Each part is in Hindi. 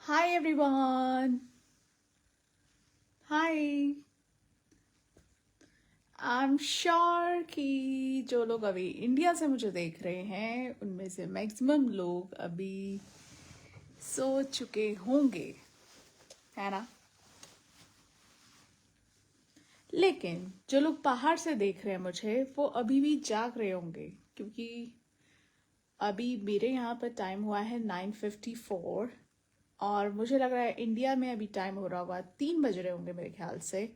Hi everyone. Hi. I'm sure कि जो लोग अभी इंडिया से मुझे देख रहे हैं उनमें से मैक्सिमम लोग अभी सो चुके होंगे, है ना। लेकिन जो लोग बाहर से देख रहे हैं मुझे वो अभी भी जाग रहे होंगे, क्योंकि अभी मेरे यहाँ पर टाइम हुआ है 9:54 और मुझे लग रहा है इंडिया में अभी टाइम हो रहा होगा 3 बज रहे होंगे मेरे ख्याल से।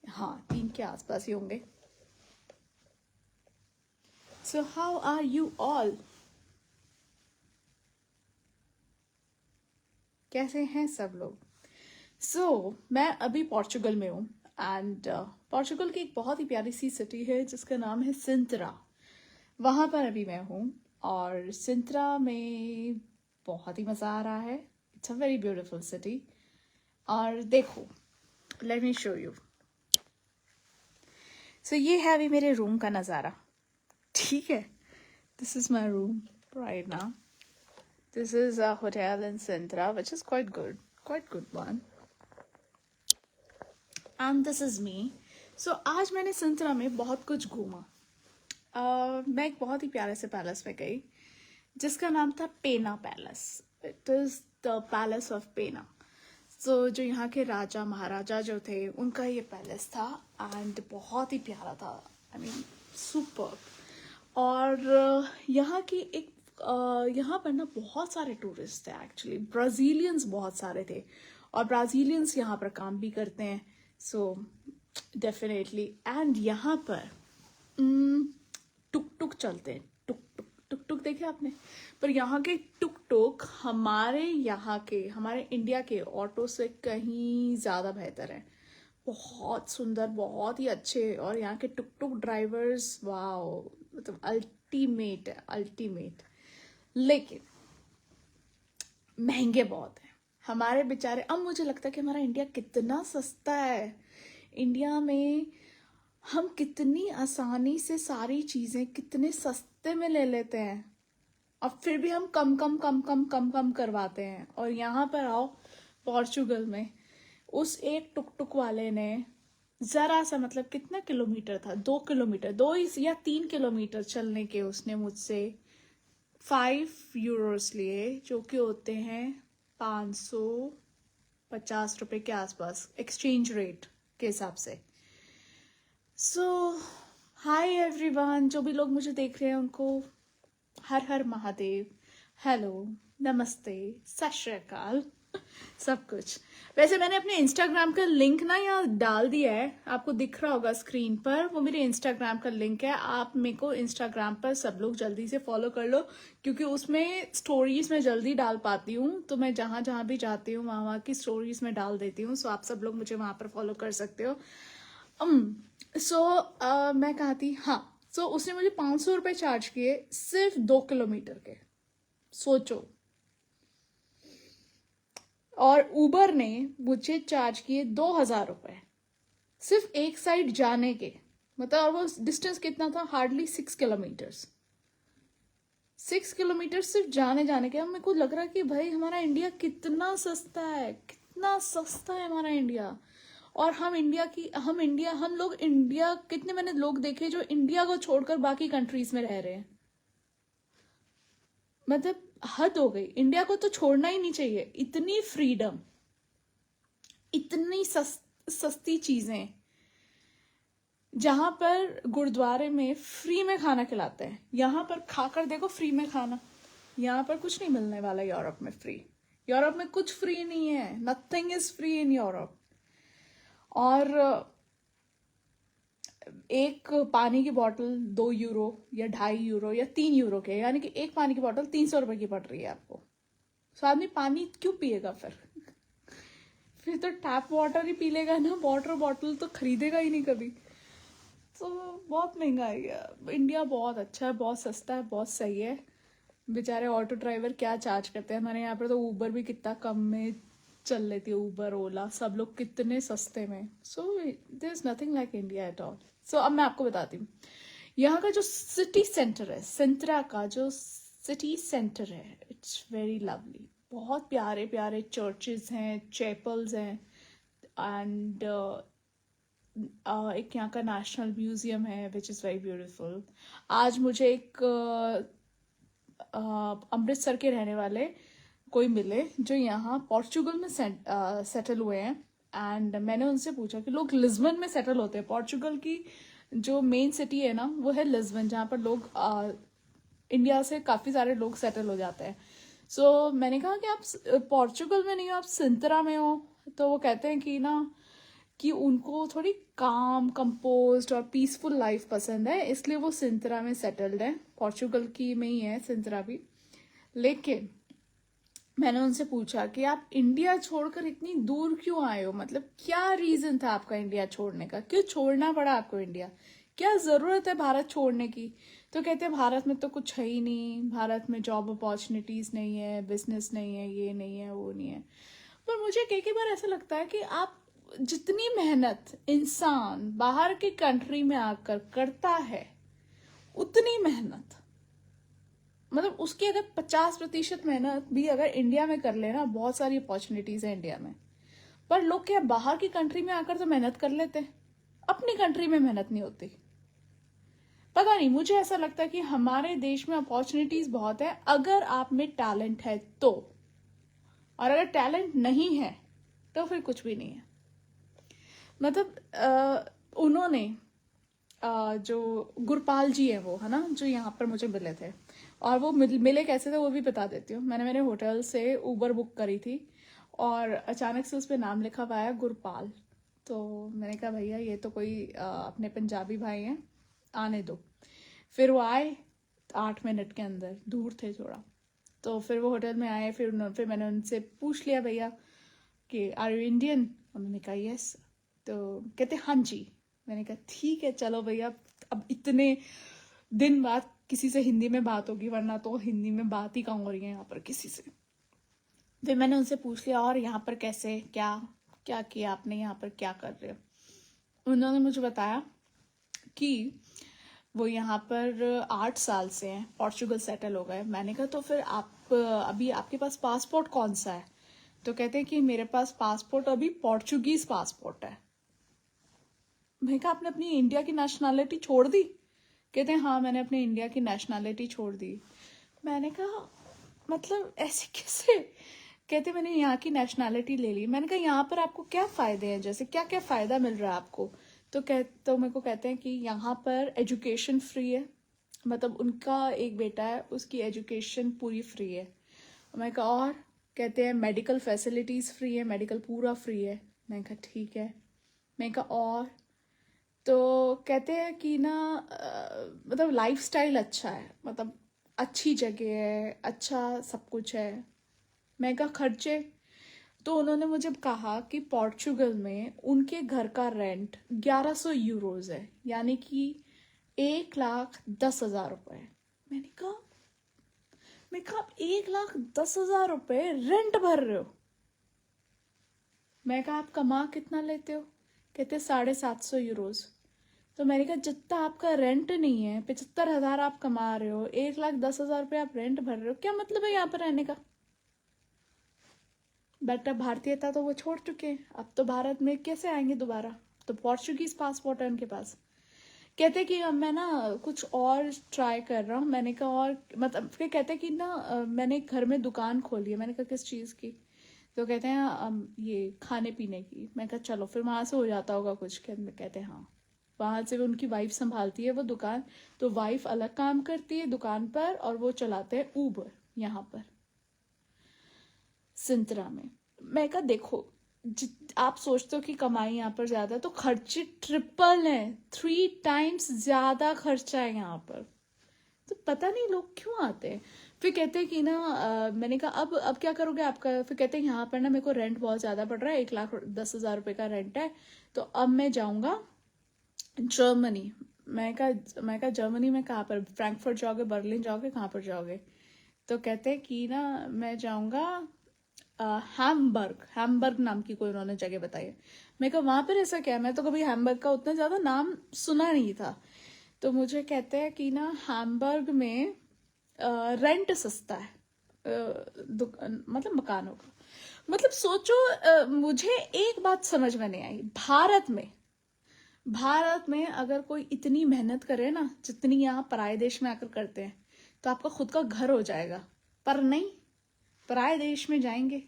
हाँ, 3 के आसपास ही होंगे। So how are you all? कैसे हैं सब लोग? मैं अभी पोर्चुगल में हूँ एंड पोर्चुगल की एक बहुत ही प्यारी सी सिटी है जिसका नाम है सिंत्रा। वहाँ पर अभी मैं हूँ और सिंत्रा में बहुत ही मज़ा आ रहा है। It's a very beautiful city. और देखो, लेट मी शो यू। ये है अभी मेरे रूम का नज़ारा, ठीक है। This is my room right now. This is a hotel in Sintra, which is quite good one. And this is me. आज मैंने सिंत्रा में बहुत कुछ घूमा। मैं एक बहुत ही प्यारे से पैलेस में गई जिसका नाम था पेना palace. It is the palace of पेना। जो यहाँ के राजा महाराजा जो थे उनका ये पैलेस था एंड बहुत ही प्यारा था। I mean super. और यहाँ की एक यहाँ पर ना बहुत सारे टूरिस्ट थे। एक्चुअली ब्राज़ीलियंस बहुत सारे थे और ब्राज़ीलियंस यहाँ पर काम भी करते हैं। डेफिनेटली। एंड यहाँ पर टुक टुक चलते हैं। टुक टुक टुक टुक देखे आपने? पर यहाँ के टुक टुक हमारे इंडिया के ऑटो से कहीं ज़्यादा बेहतर है। बहुत सुंदर, बहुत ही अच्छे। और यहाँ के टुक टुक ड्राइवर्स वाओ, मतलब अल्टीमेट है, अल्टीमेट। लेकिन महंगे बहुत हैं हमारे बेचारे। अब मुझे लगता है कि हमारा इंडिया कितना सस्ता है। इंडिया में हम कितनी आसानी से सारी चीज़ें कितने सस्ते में ले लेते हैं और फिर भी हम कम कम कम कम कम कम करवाते हैं। और यहाँ पर आओ पोर्चुगल में, उस एक टुक टुक वाले ने ज़रा सा, मतलब कितना किलोमीटर था, 2 किलोमीटर, 2 या 3 किलोमीटर चलने के उसने मुझसे 5 यूरोस लिए, जो कि होते हैं 550 रुपए के आसपास एक्सचेंज रेट के हिसाब से। हाय एवरीवन, जो भी लोग मुझे देख रहे हैं उनको हर हर महादेव, हेलो, नमस्ते, सत श्री अकाल, सब कुछ। वैसे मैंने अपने इंस्टाग्राम का लिंक ना यहाँ डाल दिया है, आपको दिख रहा होगा स्क्रीन पर। वो मेरे इंस्टाग्राम का लिंक है। आप मेरे को इंस्टाग्राम पर सब लोग जल्दी से फॉलो कर लो, क्योंकि उसमें स्टोरीज में जल्दी डाल पाती हूँ। तो मैं जहाँ जहाँ भी जाती हूँ वहाँ की स्टोरीज में डाल देती हूँ। आप सब लोग मुझे वहाँ पर फॉलो कर सकते हो। मैं कहा थी, हाँ। उसने मुझे 500 रुपये चार्ज किए सिर्फ 2 किलोमीटर के, सोचो। और उबर ने मुझे चार्ज किए 2000 रुपये सिर्फ एक साइड जाने के। मतलब, और वो डिस्टेंस कितना था, हार्डली 6 किलोमीटर्स। 6 किलोमीटर सिर्फ जाने जाने के। अब मेरे को लग रहा है कि भाई हमारा इंडिया कितना सस्ता है, कितना सस्ता है हमारा इंडिया। और हम लोग इंडिया, कितने मैंने लोग देखे जो इंडिया को छोड़कर बाकी कंट्रीज में रह रहे हैं। मतलब हद हो गई। इंडिया को तो छोड़ना ही नहीं चाहिए। इतनी फ्रीडम, इतनी सस्ती चीजें, जहां पर गुरुद्वारे में फ्री में खाना खिलाते हैं, यहाँ पर खाकर देखो फ्री में खाना। यहाँ पर कुछ नहीं मिलने वाला यूरोप में फ्री। यूरोप में कुछ फ्री नहीं है। Nothing is free in Europe. और एक पानी की बोतल 2 यूरो या 2.5 यूरो या 3 यूरो के, यानी कि एक पानी की बोतल 300 रुपए की पड़ रही है आपको। आदमी पानी क्यों पिएगा फिर? फिर तो टैप वाटर ही पी लेगा ना, वाटर बॉटल तो खरीदेगा ही नहीं कभी। बहुत महंगा है। इंडिया बहुत अच्छा है, बहुत सस्ता है, बहुत सही है। बेचारे ऑटो ड्राइवर क्या चार्ज करते हैं। हमारे यहाँ पर तो ऊबर भी कितना कम में चल लेती है। ऊबर, ओला, सब लोग कितने सस्ते में। There is nothing like India at all. अब मैं आपको बताती हूँ, यहाँ का जो सिटी सेंटर है, सिंत्रा का जो सिटी सेंटर है, इट्स वेरी लवली, बहुत प्यारे प्यारे चर्चेस हैं, चैपल्स हैं, एंड एक यहाँ का नेशनल म्यूजियम है विच इज़ वेरी ब्यूटीफुल। आज मुझे एक अमृतसर के रहने वाले कोई मिले जो यहाँ पोर्चुगल में सेटल हुए हैं, एंड मैंने उनसे पूछा कि लोग लिस्बन में सेटल होते हैं। पोर्चुगल की जो मेन सिटी है ना वो है लिस्बन, जहाँ पर लोग इंडिया से काफ़ी सारे लोग सेटल हो जाते हैं। सो मैंने कहा कि आप पोर्चुगल में नहीं हो, आप सिंतरा में हो। तो वो कहते हैं कि ना कि उनको थोड़ी काम कंपोज्ड और पीसफुल लाइफ पसंद है, इसलिए वो सिंतरा में सेटल्ड है। पोर्चुगल की में ही है सिंतरा भी। लेकिन मैंने उनसे पूछा कि आप इंडिया छोड़कर इतनी दूर क्यों आए हो, मतलब क्या रीजन था आपका इंडिया छोड़ने का, क्यों छोड़ना पड़ा आपको इंडिया, क्या जरूरत है भारत छोड़ने की। तो कहते हैं भारत में तो कुछ है ही नहीं, भारत में जॉब अपॉर्चुनिटीज नहीं है, बिजनेस नहीं है, ये नहीं है, वो नहीं है। पर मुझे कई बार ऐसा लगता है कि आप जितनी मेहनत इंसान बाहर की कंट्री में आकर करता है, उतनी मेहनत मतलब उसकी अगर 50% मेहनत भी अगर इंडिया में कर लेना, बहुत सारी अपॉर्चुनिटीज है इंडिया में। पर लोग क्या बाहर की कंट्री में आकर तो मेहनत कर लेते हैं, अपनी कंट्री में मेहनत नहीं होती। पता नहीं, मुझे ऐसा लगता है कि हमारे देश में अपॉर्चुनिटीज बहुत है अगर आप में टैलेंट है तो, और अगर टैलेंट नहीं है तो फिर कुछ भी नहीं है। मतलब उन्होंने जो गुरपाल जी है वो है ना, जो यहाँ पर मुझे मिले थे, और वो मिले कैसे थे वो भी बता देती हूँ। मैंने मेरे होटल से उबर बुक करी थी और अचानक से उस पर नाम लिखा हुआ है गुरपाल। तो मैंने कहा भैया ये तो कोई अपने पंजाबी भाई हैं, आने दो। फिर वो आए 8 मिनट के अंदर, दूर थे थोड़ा। तो फिर वो होटल में आए, फिर मैंने उनसे पूछ लिया भैया कि आर यू इंडियन, उन्होंने कहा यस। तो कहते हाँ जी। मैंने कहा ठीक है चलो भैया, अब इतने दिन बाद किसी से हिंदी में बात होगी, वरना तो हिंदी में बात ही कहाँ हो रही है यहाँ पर किसी से। फिर मैंने उनसे पूछ लिया और यहाँ पर कैसे क्या क्या किया आपने, यहाँ पर क्या कर रहे हो। उन्होंने मुझे बताया कि वो यहाँ पर 8 साल से हैं, पोर्चुगल सेटल हो गए। मैंने कहा तो फिर आप अभी आपके पास पासपोर्ट कौन सा है। तो कहते हैं कि मेरे पास पासपोर्ट अभी पोर्चुगीज पासपोर्ट है। मैंने कहा आपने अपनी इंडिया की नेशनैलिटी छोड़ दी। कहते हैं हाँ मैंने अपनी इंडिया की नेशनैलिटी छोड़ दी। मैंने कहा मतलब ऐसे कैसे। कहते मैंने यहाँ की नेशनैलिटी ले ली। मैंने कहा यहाँ पर आपको क्या फ़ायदे हैं, जैसे क्या क्या फ़ायदा मिल रहा है आपको। तो मेरे को कहते हैं कि यहाँ पर एजुकेशन फ्री है, मतलब उनका एक बेटा है उसकी एजुकेशन पूरी फ्री है। मैंने कहा और, कहते हैं मेडिकल फैसिलिटीज़ फ्री है, मेडिकल पूरा फ्री है। मैंने कहा ठीक है। मैंने कहा और, तो कहते हैं कि ना मतलब लाइफस्टाइल अच्छा है, मतलब अच्छी जगह है, अच्छा सब कुछ है। मैं कहा खर्चे। तो उन्होंने मुझे कहा कि पोर्चुगल में उनके घर का रेंट 1100 यूरोज है, यानी कि 1,10,000 रुपये। मैंने कहा आप 1,10,000 रुपये रेंट भर रहे हो। मैं कहा आप कमा कितना लेते हो। कहते 750 यूरोज। तो मैंने कहा जितना आपका रेंट नहीं है, 75,000 आप कमा रहे हो, 1,10,000 रुपये आप रेंट भर रहे हो, क्या मतलब है यहाँ पर रहने का। बट अब भारतीयता तो वो छोड़ चुके हैं, अब तो भारत में कैसे आएंगे दोबारा, तो पोर्चुगीज पासपोर्ट है उनके पास। कहते कि अब मैं ना कुछ और ट्राई कर रहा हूँ। मैंने कहा और मतलब, फिर कहते कि ना मैंने घर में दुकान खोली है। मैंने कहा किस चीज़ की। तो कहते हैं ये खाने पीने की। मैं कहा चलो फिर वहाँ से हो जाता होगा कुछ। कहते हैं हाँ, वहाँ से भी उनकी वाइफ संभालती है वो दुकान। तो वाइफ अलग काम करती है दुकान पर और वो चलाते हैं ऊबर यहाँ पर सिंतरा में। मैं कहा देखो, आप सोचते हो कि कमाई यहाँ पर ज्यादा, तो खर्चे ट्रिपल हैं, 3 टाइम्स ज्यादा खर्चा है यहाँ पर। तो पता नहीं लोग क्यों आते हैं। फिर कहते हैं कि ना मैंने कहा अब क्या करोगे आपका। फिर कहते हैं यहाँ पर ना मेरे को रेंट बहुत ज्यादा पड़ रहा है, 1,10,000 रुपये का रेंट है, तो अब मैं जाऊंगा जर्मनी। मैं कहा जर्मनी में कहाँ पर, फ्रैंकफर्ट जाओगे, बर्लिन जाओगे, कहाँ पर जाओगे। तो कहते हैं कि ना मैं जाऊंगा हैम्बर्ग नाम की कोई उन्होंने जगह बताई है। मैं कहा वहां पर ऐसा क्या है, मैं तो कभी हैम्बर्ग का उतना ज्यादा नाम सुना नहीं था। तो मुझे कहते हैं कि ना हैम्बर्ग में रेंट सस्ता है, मतलब मकानों का। मतलब सोचो, मुझे एक बात समझ में नहीं आई, भारत में अगर कोई इतनी मेहनत करे ना जितनी यहाँ पराये देश में आकर करते हैं, तो आपका खुद का घर हो जाएगा। पर नहीं, पराये देश में जाएंगे,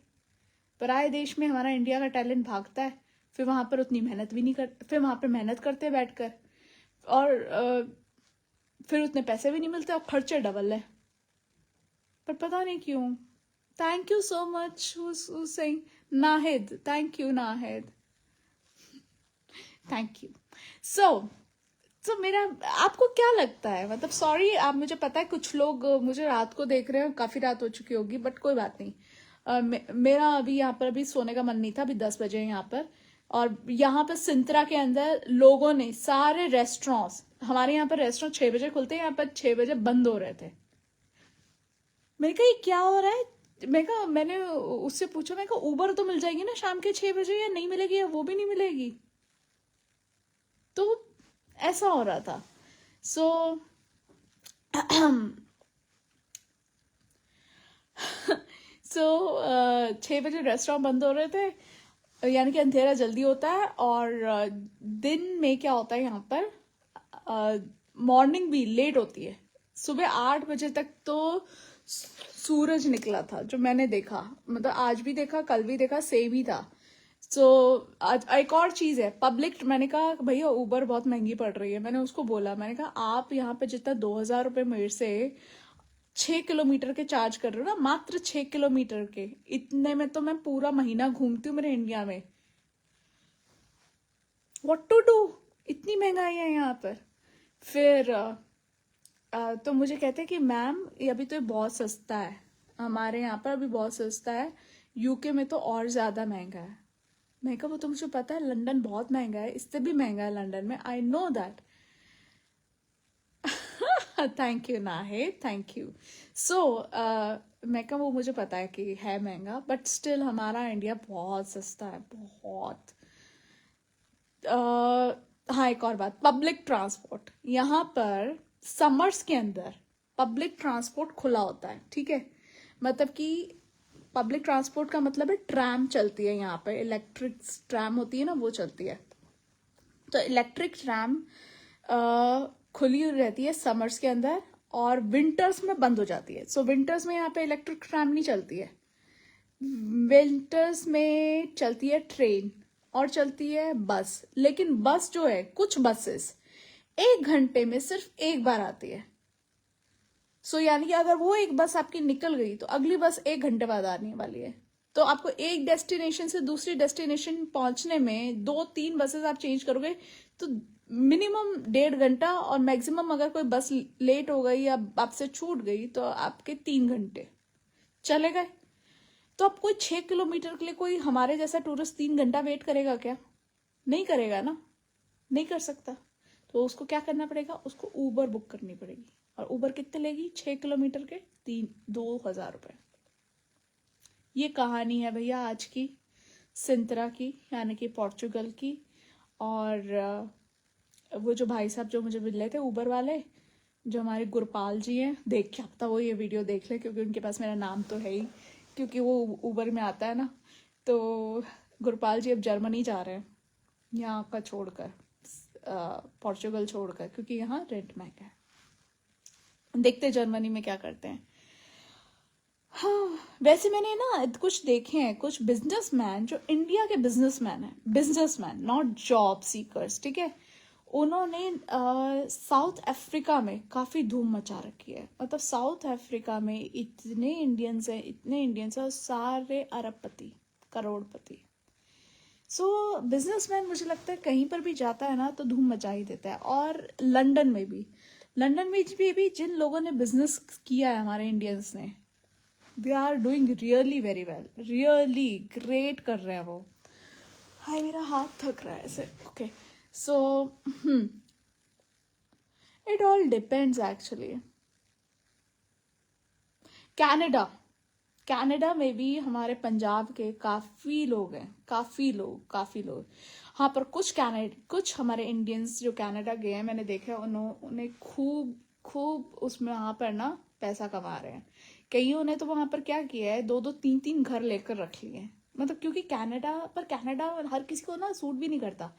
पराये देश में हमारा इंडिया का टैलेंट भागता है, फिर वहां पर उतनी मेहनत भी नहीं करते, फिर वहां पर मेहनत करते हैं बैठकर, और फिर उतने पैसे भी नहीं मिलते और खर्चे डबल है। पर पता नहीं क्यों। Thank you so much saying Nahid, thank you Nahid, thank you. So मेरा, आपको क्या लगता है, मतलब सॉरी, आप, मुझे पता है कुछ लोग मुझे रात को देख रहे हैं, काफी रात हो चुकी होगी, बट कोई बात नहीं। मेरा अभी यहाँ पर अभी सोने का मन नहीं था, अभी 10 बजे यहाँ पर, और यहाँ पर सिंतरा के अंदर लोगों ने सारे रेस्टोरेंट्स, हमारे यहाँ पर रेस्टोरेंट 6 बजे खुलते हैं, यहाँ पर 6 बजे बंद हो रहे थे। मैंने कहा ये क्या हो रहा है, मैंने उससे पूछा, मैंने कहा उबर तो मिल जाएगी ना शाम के 6 बजे, या नहीं मिलेगी, या वो भी नहीं मिलेगी। तो ऐसा हो रहा था। सो सो 6 बजे रेस्टोरेंट बंद हो रहे थे, यानी कि अंधेरा जल्दी होता है, और दिन में क्या होता है यहाँ पर, मॉर्निंग भी लेट होती है। सुबह 8 बजे तक तो सूरज निकला था, जो मैंने देखा, मतलब आज भी देखा, कल भी देखा, सेम ही था। सो आज एक और चीज है, पब्लिक, मैंने कहा भैया उबर बहुत महंगी पड़ रही है, मैंने उसको बोला, मैंने कहा आप यहाँ पे जितना 2,000 रुपये मेरे से 6 किलोमीटर के चार्ज कर रहे हो ना, मात्र 6 किलोमीटर के, इतने में तो मैं पूरा महीना घूमती हूँ मेरे इंडिया में। व्हाट टू डू, इतनी महंगाई है यहाँ पर। फिर तो मुझे कहते हैं कि मैम ये अभी तो बहुत सस्ता है, हमारे यहाँ पर अभी बहुत सस्ता है, यूके में तो और ज्यादा महंगा है। मैं कहा वो तो मुझे पता है, लंदन बहुत महंगा है, इससे भी महंगा है लंदन में, I know that. Thank you नाहे, थैंक यू। सो मैं कहा वो मुझे पता है कि है महंगा, बट स्टिल हमारा इंडिया बहुत सस्ता है, बहुत। हाँ, एक और बात, पब्लिक ट्रांसपोर्ट, यहाँ पर समर्स के अंदर पब्लिक ट्रांसपोर्ट खुला होता है, ठीक है, मतलब कि पब्लिक ट्रांसपोर्ट का मतलब है ट्रैम चलती है यहाँ पे, इलेक्ट्रिक ट्रैम होती है ना, वो चलती है। तो इलेक्ट्रिक ट्रैम खुली रहती है समर्स के अंदर, और विंटर्स में बंद हो जाती है। सो विंटर्स में यहाँ पे इलेक्ट्रिक ट्रैम नहीं चलती है, विंटर्स में चलती है ट्रेन और चलती है बस। लेकिन बस जो है, कुछ बसेस 1 घंटे में सिर्फ एक बार आती है। सो यानी कि अगर वो एक बस आपकी निकल गई तो अगली बस 1 घंटे बाद आने वाली है। तो आपको एक डेस्टिनेशन से दूसरी डेस्टिनेशन पहुंचने में 2-3 बसेस आप चेंज करोगे तो मिनिमम 1.5 घंटा, और मैक्सिमम अगर कोई बस लेट हो गई या आपसे छूट गई तो आपके 3 घंटे चले गए। तो अब कोई 6 किलोमीटर के लिए कोई हमारे जैसा टूरिस्ट 3 घंटा वेट करेगा क्या? नहीं करेगा ना, नहीं कर सकता। तो उसको क्या करना पड़ेगा, उसको ऊबर बुक करनी पड़ेगी। और ऊबर कितने लेगी? 6 किलोमीटर के 2,000 रुपये। ये कहानी है भैया आज की सिंतरा की, यानी कि पोर्चुगल की। और वो जो भाई साहब जो मुझे मिल रहे थे ऊबर वाले, जो हमारे गुरपाल जी हैं, देख के अब तो वो ये वीडियो देख ले, क्योंकि उनके पास मेरा नाम तो है ही, क्योंकि वो ऊबर में आता है ना। तो गुरपाल जी अब जर्मनी जा रहे हैं, यहाँ का छोड़कर, पोर्चुगल छोड़कर, क्योंकि यहाँ रेंट महंगा है। देखते जर्मनी में क्या करते हैं। हाँ, वैसे मैंने ना कुछ देखे हैं, कुछ बिजनेसमैन जो इंडिया के बिजनेसमैन हैं, बिजनेसमैन नॉट जॉब सीकर्स, ठीक है, उन्होंने साउथ अफ्रीका में काफी धूम मचा रखी है। मतलब साउथ अफ्रीका में इतने इंडियंस हैं, इतने इंडियंस हैं, और सारे अरबपति, करोड़पति। सो बिजनेसमैन मुझे लगता है कहीं पर भी जाता है ना तो धूम मचा ही देता है। और लंदन में भी जिन लोगों ने बिजनेस किया है हमारे इंडियंस ने, they are doing really very well, really great कर रहे हैं वो। हाय मेरा हाथ थक रहा है ऐसे। Okay, so it all depends actually. Canada में भी हमारे पंजाब के काफी लोग हैं, काफी लोग। हाँ, पर कुछ हमारे इंडियंस जो कनाडा गए हैं, मैंने देखा है, उन्होंने खूब उसमें वहां पर ना पैसा कमा रहे हैं। कईयों ने तो वहां पर क्या किया है, 2-2 3-3 घर लेकर रख लिए हैं। मतलब क्योंकि कनाडा हर किसी को ना सूट भी नहीं करता।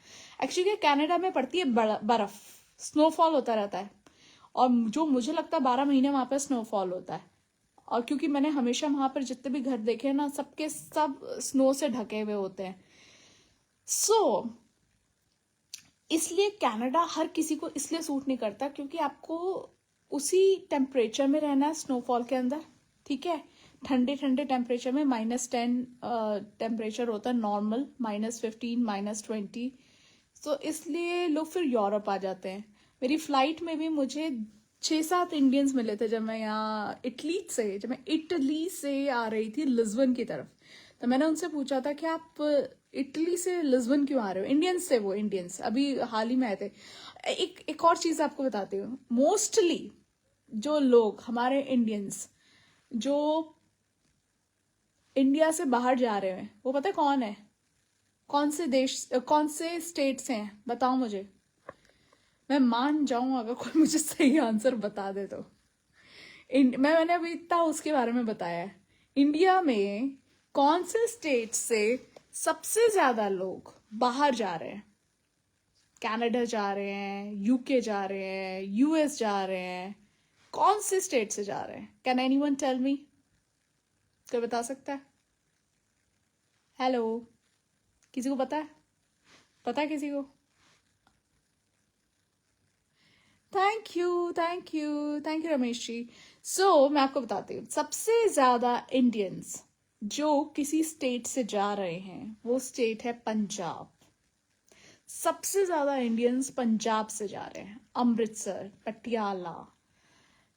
एक्चुअली कनाडा में पड़ती है बर्फ, स्नोफॉल होता रहता है, और जो मुझे लगता है 12 महीने वहां पर स्नोफॉल होता है। और क्योंकि मैंने हमेशा वहां पर जितने भी घर देखे हैं ना, सबके सब स्नो से ढके हुए होते हैं। सो इसलिए कनाडा हर किसी को इसलिए सूट नहीं करता क्योंकि आपको उसी टेम्परेचर में रहना है स्नोफॉल के अंदर, ठीक है। ठंडे ठंडे टेम्परेचर में -10 टेम्परेचर होता है नॉर्मल, -15 -20। तो इसलिए लोग फिर यूरोप आ जाते हैं। मेरी फ्लाइट में भी मुझे 6-7 इंडियंस मिले थे जब मैं इटली से आ रही थी लिस्बन की तरफ। तो मैंने उनसे पूछा था कि आप इटली से लिस्बन क्यों आ रहे हो। इंडियंस थे वो, इंडियंस अभी हाल ही में आए थे। एक और चीज आपको बताती हूँ, मोस्टली जो लोग हमारे इंडियंस जो इंडिया से बाहर जा रहे हैं, वो पता है कौन है, कौन से स्टेट्स हैं, बताओ मुझे। मैं मान जाऊं अगर कोई मुझे सही आंसर बता दे तो। मैंने अभी इतना उसके बारे में बताया है। इंडिया में कौन से स्टेट से सबसे ज्यादा लोग बाहर जा रहे हैं? कनाडा जा रहे हैं, यूके जा रहे हैं, यूएस जा रहे हैं, कौन से स्टेट से जा रहे हैं? Can anyone tell me? कोई बता सकता है? हेलो, किसी को पता है? पता है किसी को? Thank you thank you thank you Ramesh ji. So मैं आपको बताती हूँ, सबसे ज्यादा इंडियंस जो किसी स्टेट से जा रहे हैं वो स्टेट है पंजाब। सबसे ज्यादा इंडियंस पंजाब से जा रहे हैं। अमृतसर, पटियाला,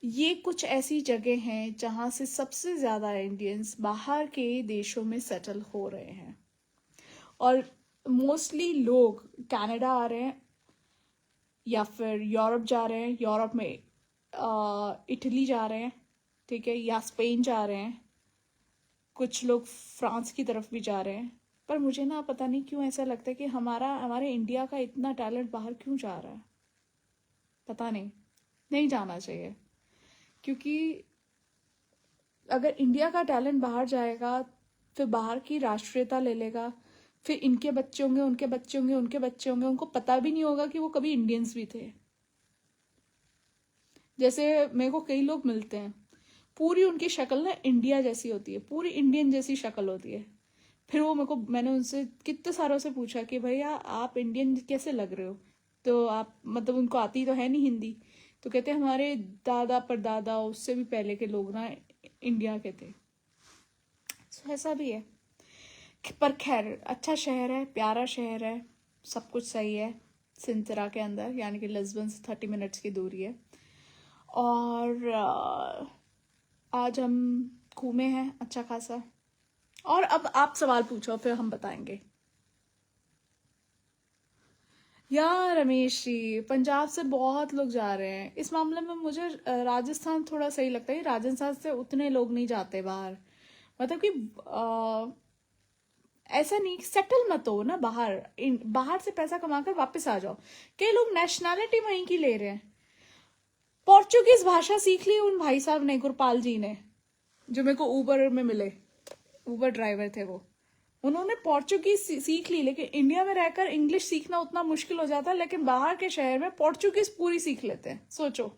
ये कुछ ऐसी जगह हैं जहां से सबसे ज्यादा इंडियंस बाहर के देशों में सेटल हो रहे हैं। और मोस्टली लोग कनाडा आ रहे हैं या फिर यूरोप जा रहे हैं। यूरोप में इटली जा रहे हैं, ठीक है, या स्पेन जा रहे हैं। कुछ लोग फ्रांस की तरफ भी जा रहे हैं। पर मुझे ना पता नहीं क्यों ऐसा लगता है कि हमारे इंडिया का इतना टैलेंट बाहर क्यों जा रहा है, पता नहीं जाना चाहिए। क्योंकि अगर इंडिया का टैलेंट बाहर जाएगा, फिर बाहर की राष्ट्रीयता ले लेगा, फिर इनके बच्चे होंगे, उनके बच्चे होंगे, उनके बच्चे होंगे, उनको पता भी नहीं होगा कि वो कभी इंडियंस भी थे। जैसे मेरे को कई लोग मिलते हैं, पूरी उनकी शक्ल ना इंडिया जैसी होती है, पूरी इंडियन जैसी शक्ल होती है। फिर वो मैंने उनसे कितने सारों से पूछा कि भैया आप इंडियन कैसे लग रहे हो? तो आप मतलब उनको आती तो है नहीं हिंदी। तो कहते हमारे दादा परदादा उससे भी पहले के लोग ना इंडिया के थे। सो ऐसा भी है। पर खैर, अच्छा शहर है, प्यारा शहर है, सब कुछ सही है। सिंतरा के अंदर, यानी कि लिस्बन से 30 मिनट्स की दूरी है। और आज हम घूमे हैं अच्छा खासा। और अब आप सवाल पूछो, फिर हम बताएंगे। यार रमेश जी, पंजाब से बहुत लोग जा रहे हैं। इस मामले में मुझे राजस्थान थोड़ा सही लगता है। राजस्थान से उतने लोग नहीं जाते बाहर। मतलब कि ऐसा नहीं, सेटल मत हो ना बाहर। बाहर से पैसा कमाकर वापस आ जाओ। कई लोग नेशनैलिटी वहीं की ले रहे हैं। पोर्चुगीज भाषा सीख ली उन भाई साहब ने, गुरपाल जी ने, जो मेरे को ऊबर में मिले, ऊबर ड्राइवर थे वो। उन्होंने पोर्चुगीज सीख ली। लेकिन इंडिया में रहकर इंग्लिश सीखना उतना मुश्किल हो जाता है, लेकिन बाहर के शहर में पोर्चुगीज पूरी सीख लेते हैं। सोचो,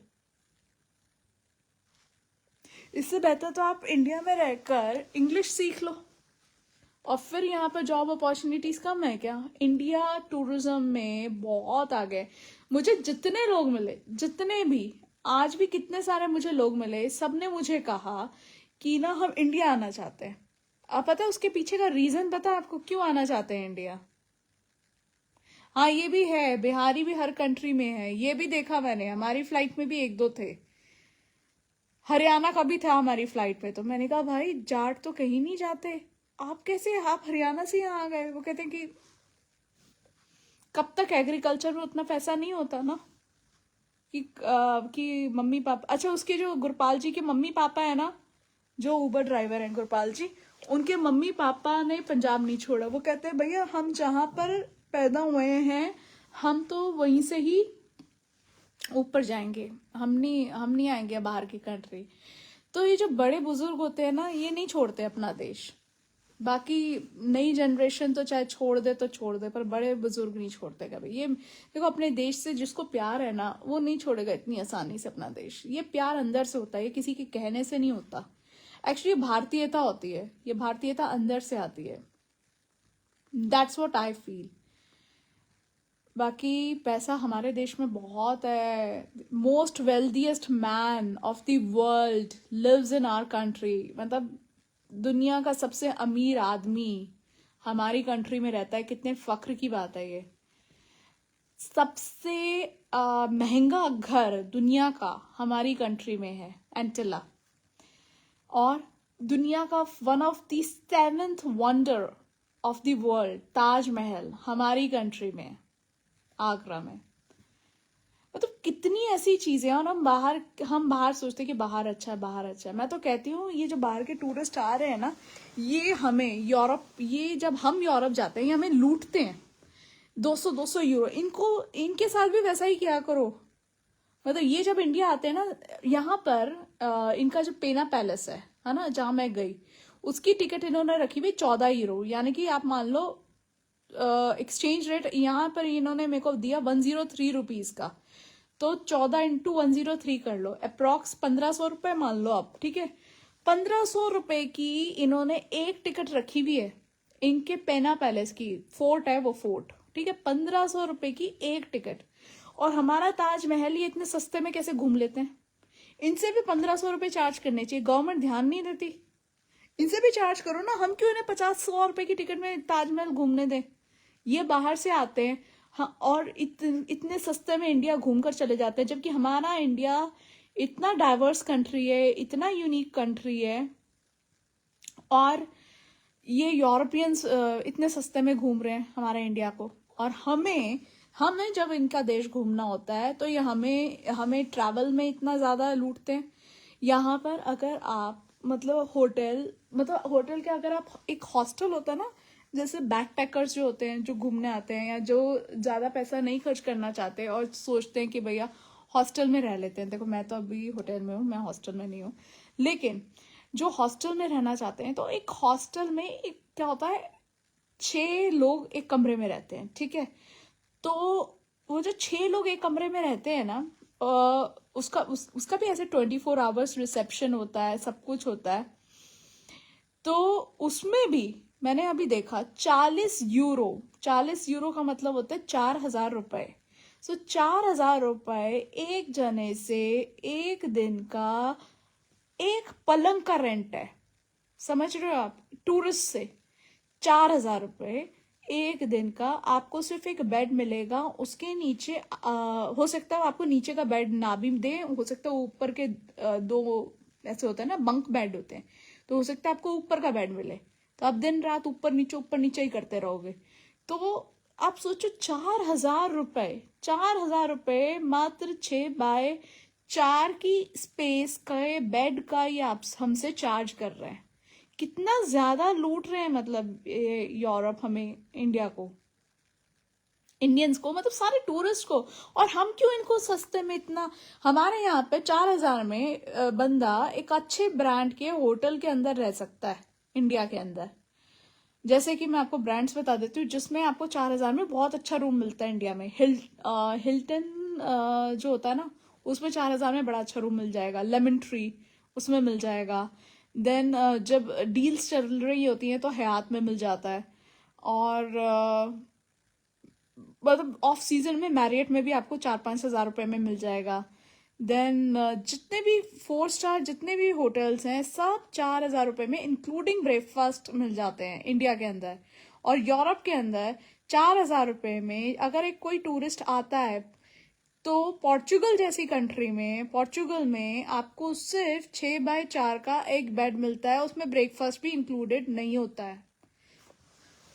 इससे बेहतर तो आप इंडिया में रहकर इंग्लिश सीख लो। और फिर यहाँ पर जॉब अपॉर्चुनिटीज कम है क्या? इंडिया टूरिज्म में बहुत आगे। मुझे जितने लोग मिले, जितने भी, आज भी कितने सारे मुझे लोग मिले, सबने मुझे कहा कि ना हम इंडिया आना चाहते हैं। आप पता है उसके पीछे का रीजन पता है आपको, क्यों आना चाहते हैं इंडिया? हाँ, ये भी है, बिहारी भी हर कंट्री में है, ये भी देखा मैंने। हमारी फ्लाइट में भी 1-2 थे। हरियाणा का भी था हमारी फ्लाइट पे। तो मैंने कहा भाई, जाट तो कहीं नहीं जाते, आप कैसे, आप हरियाणा से यहाँ आ गए? वो कहते हैं कि कब तक एग्रीकल्चर में उतना पैसा नहीं होता ना कि मम्मी पापा। अच्छा, उसके जो गुरपाल जी के मम्मी पापा है ना, जो ऊबर ड्राइवर हैं गुरपाल जी, उनके मम्मी पापा ने पंजाब नहीं छोड़ा। वो कहते हैं भैया हम जहाँ पर पैदा हुए हैं, हम तो वहीं से ही ऊपर जाएंगे, हम नहीं आएंगे बाहर की कंट्री। तो ये जो बड़े बुजुर्ग होते हैं ना, ये नहीं छोड़ते अपना देश। बाकी नई जनरेशन तो चाहे छोड़ दे तो छोड़ दे, पर बड़े बुजुर्ग नहीं छोड़ते कभी। ये देखो, अपने देश से जिसको प्यार है ना, वो नहीं छोड़ेगा इतनी आसानी से अपना देश। ये प्यार अंदर से होता है, ये किसी के कहने से नहीं होता। एक्चुअली ये भारतीयता होती है, ये भारतीयता अंदर से आती है। That's what I feel. बाकी पैसा हमारे देश में बहुत है। Most wealthiest man of the world lives in our country. मतलब दुनिया का सबसे अमीर आदमी हमारी कंट्री में रहता है। कितने फख्र की बात है ये। सबसे महंगा घर दुनिया का हमारी कंट्री में है, एंटिला। और दुनिया का one of the 7th wonder of the world, Taj Mahal, हमारी कंट्री में, आगरा में। मतलब कितनी ऐसी चीजें हैं। और हम बाहर सोचते हैं कि बाहर अच्छा है, बाहर अच्छा है। मैं तो कहती हूँ ये जो बाहर के टूरिस्ट आ रहे हैं ना, ये हमें यूरोप, ये जब हम यूरोप जाते हैं ये हमें लूटते हैं। 200 यूरो इनके साथ भी वैसा ही किया करो। मतलब ये जब इंडिया आते हैं ना, यहाँ पर इनका जो पेना पैलेस है ना, जहां मैं गई, उसकी टिकट इन्होंने रखी हुई 14 यूरो। यानी कि आप मान लो एक्सचेंज रेट यहाँ पर इन्होंने मेरे को दिया 103 रुपीज का। तो 14 इंटू 103 कर लो, अप्रॉक्स 1500 रुपए मान लो आप, ठीक है। 1500 रुपए की इन्होंने एक टिकट रखी हुई है, इनके पेना पैलेस की। फोर्ट है वो, फोर्ट, ठीक है। 1500 रुपए की एक टिकट। और हमारा ताजमहल ये इतने सस्ते में कैसे घूम लेते हैं। इनसे भी 1500 रुपए चार्ज करने चाहिए। गवर्नमेंट ध्यान नहीं देती। इनसे भी चार्ज करो ना। हम क्यों इन्हें 50-100 रुपए की टिकट में ताजमहल घूमने दें। ये बाहर से आते हैं, हाँ, और इतने सस्ते में इंडिया घूम कर चले जाते हैं, जबकि हमारा इंडिया इतना डाइवर्स कंट्री है, इतना यूनिक कंट्री है। और ये यूरोपियंस इतने सस्ते में घूम रहे हैं हमारे इंडिया को। और हमें जब इनका देश घूमना होता है तो ये हमें ट्रैवल में इतना ज्यादा लूटते हैं। यहाँ पर अगर आप मतलब होटल के, अगर आप एक हॉस्टल होता है ना, जैसे बैकपैकर्स जो होते हैं, जो घूमने आते हैं या जो ज्यादा पैसा नहीं खर्च करना चाहते और सोचते हैं कि भैया हॉस्टल में रह लेते हैं। देखो मैं तो अभी होटल में हूँ, मैं हॉस्टल में नहीं हूँ। लेकिन जो हॉस्टल में रहना चाहते हैं, तो एक हॉस्टल में एक क्या होता है, 6 लोग एक कमरे में रहते हैं, ठीक है। तो वो जो 6 लोग एक कमरे में रहते हैं ना, उसका भी ऐसे 24 आवर्स रिसेप्शन होता है, सब कुछ होता है। तो उसमें भी मैंने अभी देखा 40 यूरो का मतलब होता है 4000 रुपए। सो 4000 रुपए एक जने से एक दिन का एक पलंग का रेंट है। समझ रहे हो आप। टूरिस्ट से 4000 रुपए एक दिन का। आपको सिर्फ एक बेड मिलेगा, उसके नीचे हो सकता है आपको नीचे का बेड ना भी दे, हो सकता है ऊपर के 2 ऐसे होते हैं ना, बंक बेड होते हैं, तो हो सकता है आपको ऊपर का बेड मिले। तो आप दिन रात ऊपर नीचे ही करते रहोगे। तो आप सोचो 4000 रुपए, 4000 रुपए मात्र 6x4 की स्पेस का बेड का ये आप हमसे चार्ज कर रहे हैं। कितना ज्यादा लूट रहे हैं, मतलब यूरोप हमें, इंडिया को, इंडियंस को, मतलब सारे टूरिस्ट को। और हम क्यों इनको सस्ते में इतना। हमारे यहाँ पे 4000 में बंदा एक अच्छे ब्रांड के होटल के अंदर रह सकता है इंडिया के अंदर। जैसे कि मैं आपको ब्रांड्स बता देती हूँ, जिसमें आपको 4000 में बहुत अच्छा रूम मिलता है इंडिया में। हिल्टन जो होता है ना, उसमें 4000 में बड़ा अच्छा रूम मिल जाएगा। लेमन ट्री उसमें मिल जाएगा। देन जब डील्स चल रही होती हैं तो हयात में मिल जाता है। और मतलब ऑफ सीजन में मैरियट में भी आपको 4-5 हजार रुपए में मिल जाएगा। देन जितने भी 4 स्टार जितने भी होटल्स हैं, सब 4000 रुपए में इंक्लूडिंग ब्रेकफास्ट मिल जाते हैं इंडिया के अंदर। और यूरोप के अंदर 4000 रुपए में अगर एक कोई टूरिस्ट आता है, तो पोर्चुगल जैसी कंट्री में, पोर्चुगल में आपको सिर्फ 6x4 का एक बेड मिलता है, उसमें ब्रेकफास्ट भी इंक्लूडेड नहीं होता है।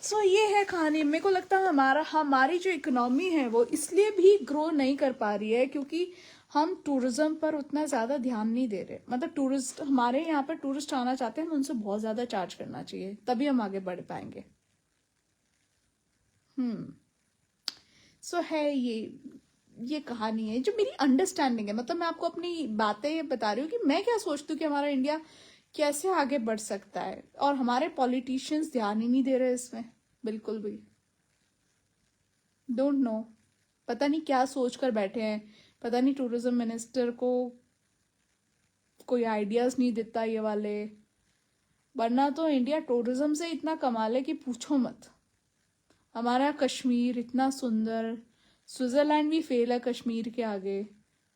सो ये है कहानी। मेरे को लगता है हमारी जो इकोनॉमी है वो इसलिए भी ग्रो नहीं कर पा रही है, क्योंकि हम टूरिज्म पर उतना ज्यादा ध्यान नहीं दे रहे। मतलब टूरिस्ट, हमारे यहाँ पर टूरिस्ट आना चाहते हैं, हम उनसे बहुत ज्यादा चार्ज करना चाहिए, तभी हम आगे बढ़ पाएंगे। सो है ये। ये कहानी है जो मेरी अंडरस्टैंडिंग है, मतलब मैं आपको अपनी बातें बता रही हूँ कि मैं क्या सोचती हूँ कि हमारा इंडिया कैसे आगे बढ़ सकता है, और हमारे पॉलिटिशियंस ध्यान ही नहीं दे रहे इसमें बिल्कुल भी। डोंट नो, पता नहीं क्या सोच कर बैठे हैं, पता नहीं टूरिज्म मिनिस्टर को कोई आइडियाज नहीं देता ये वाले, वरना तो इंडिया टूरिज्म से इतना कमा ले कि पूछो मत। हमारा कश्मीर इतना सुंदर, स्विट्जरलैंड भी फेल है कश्मीर के आगे।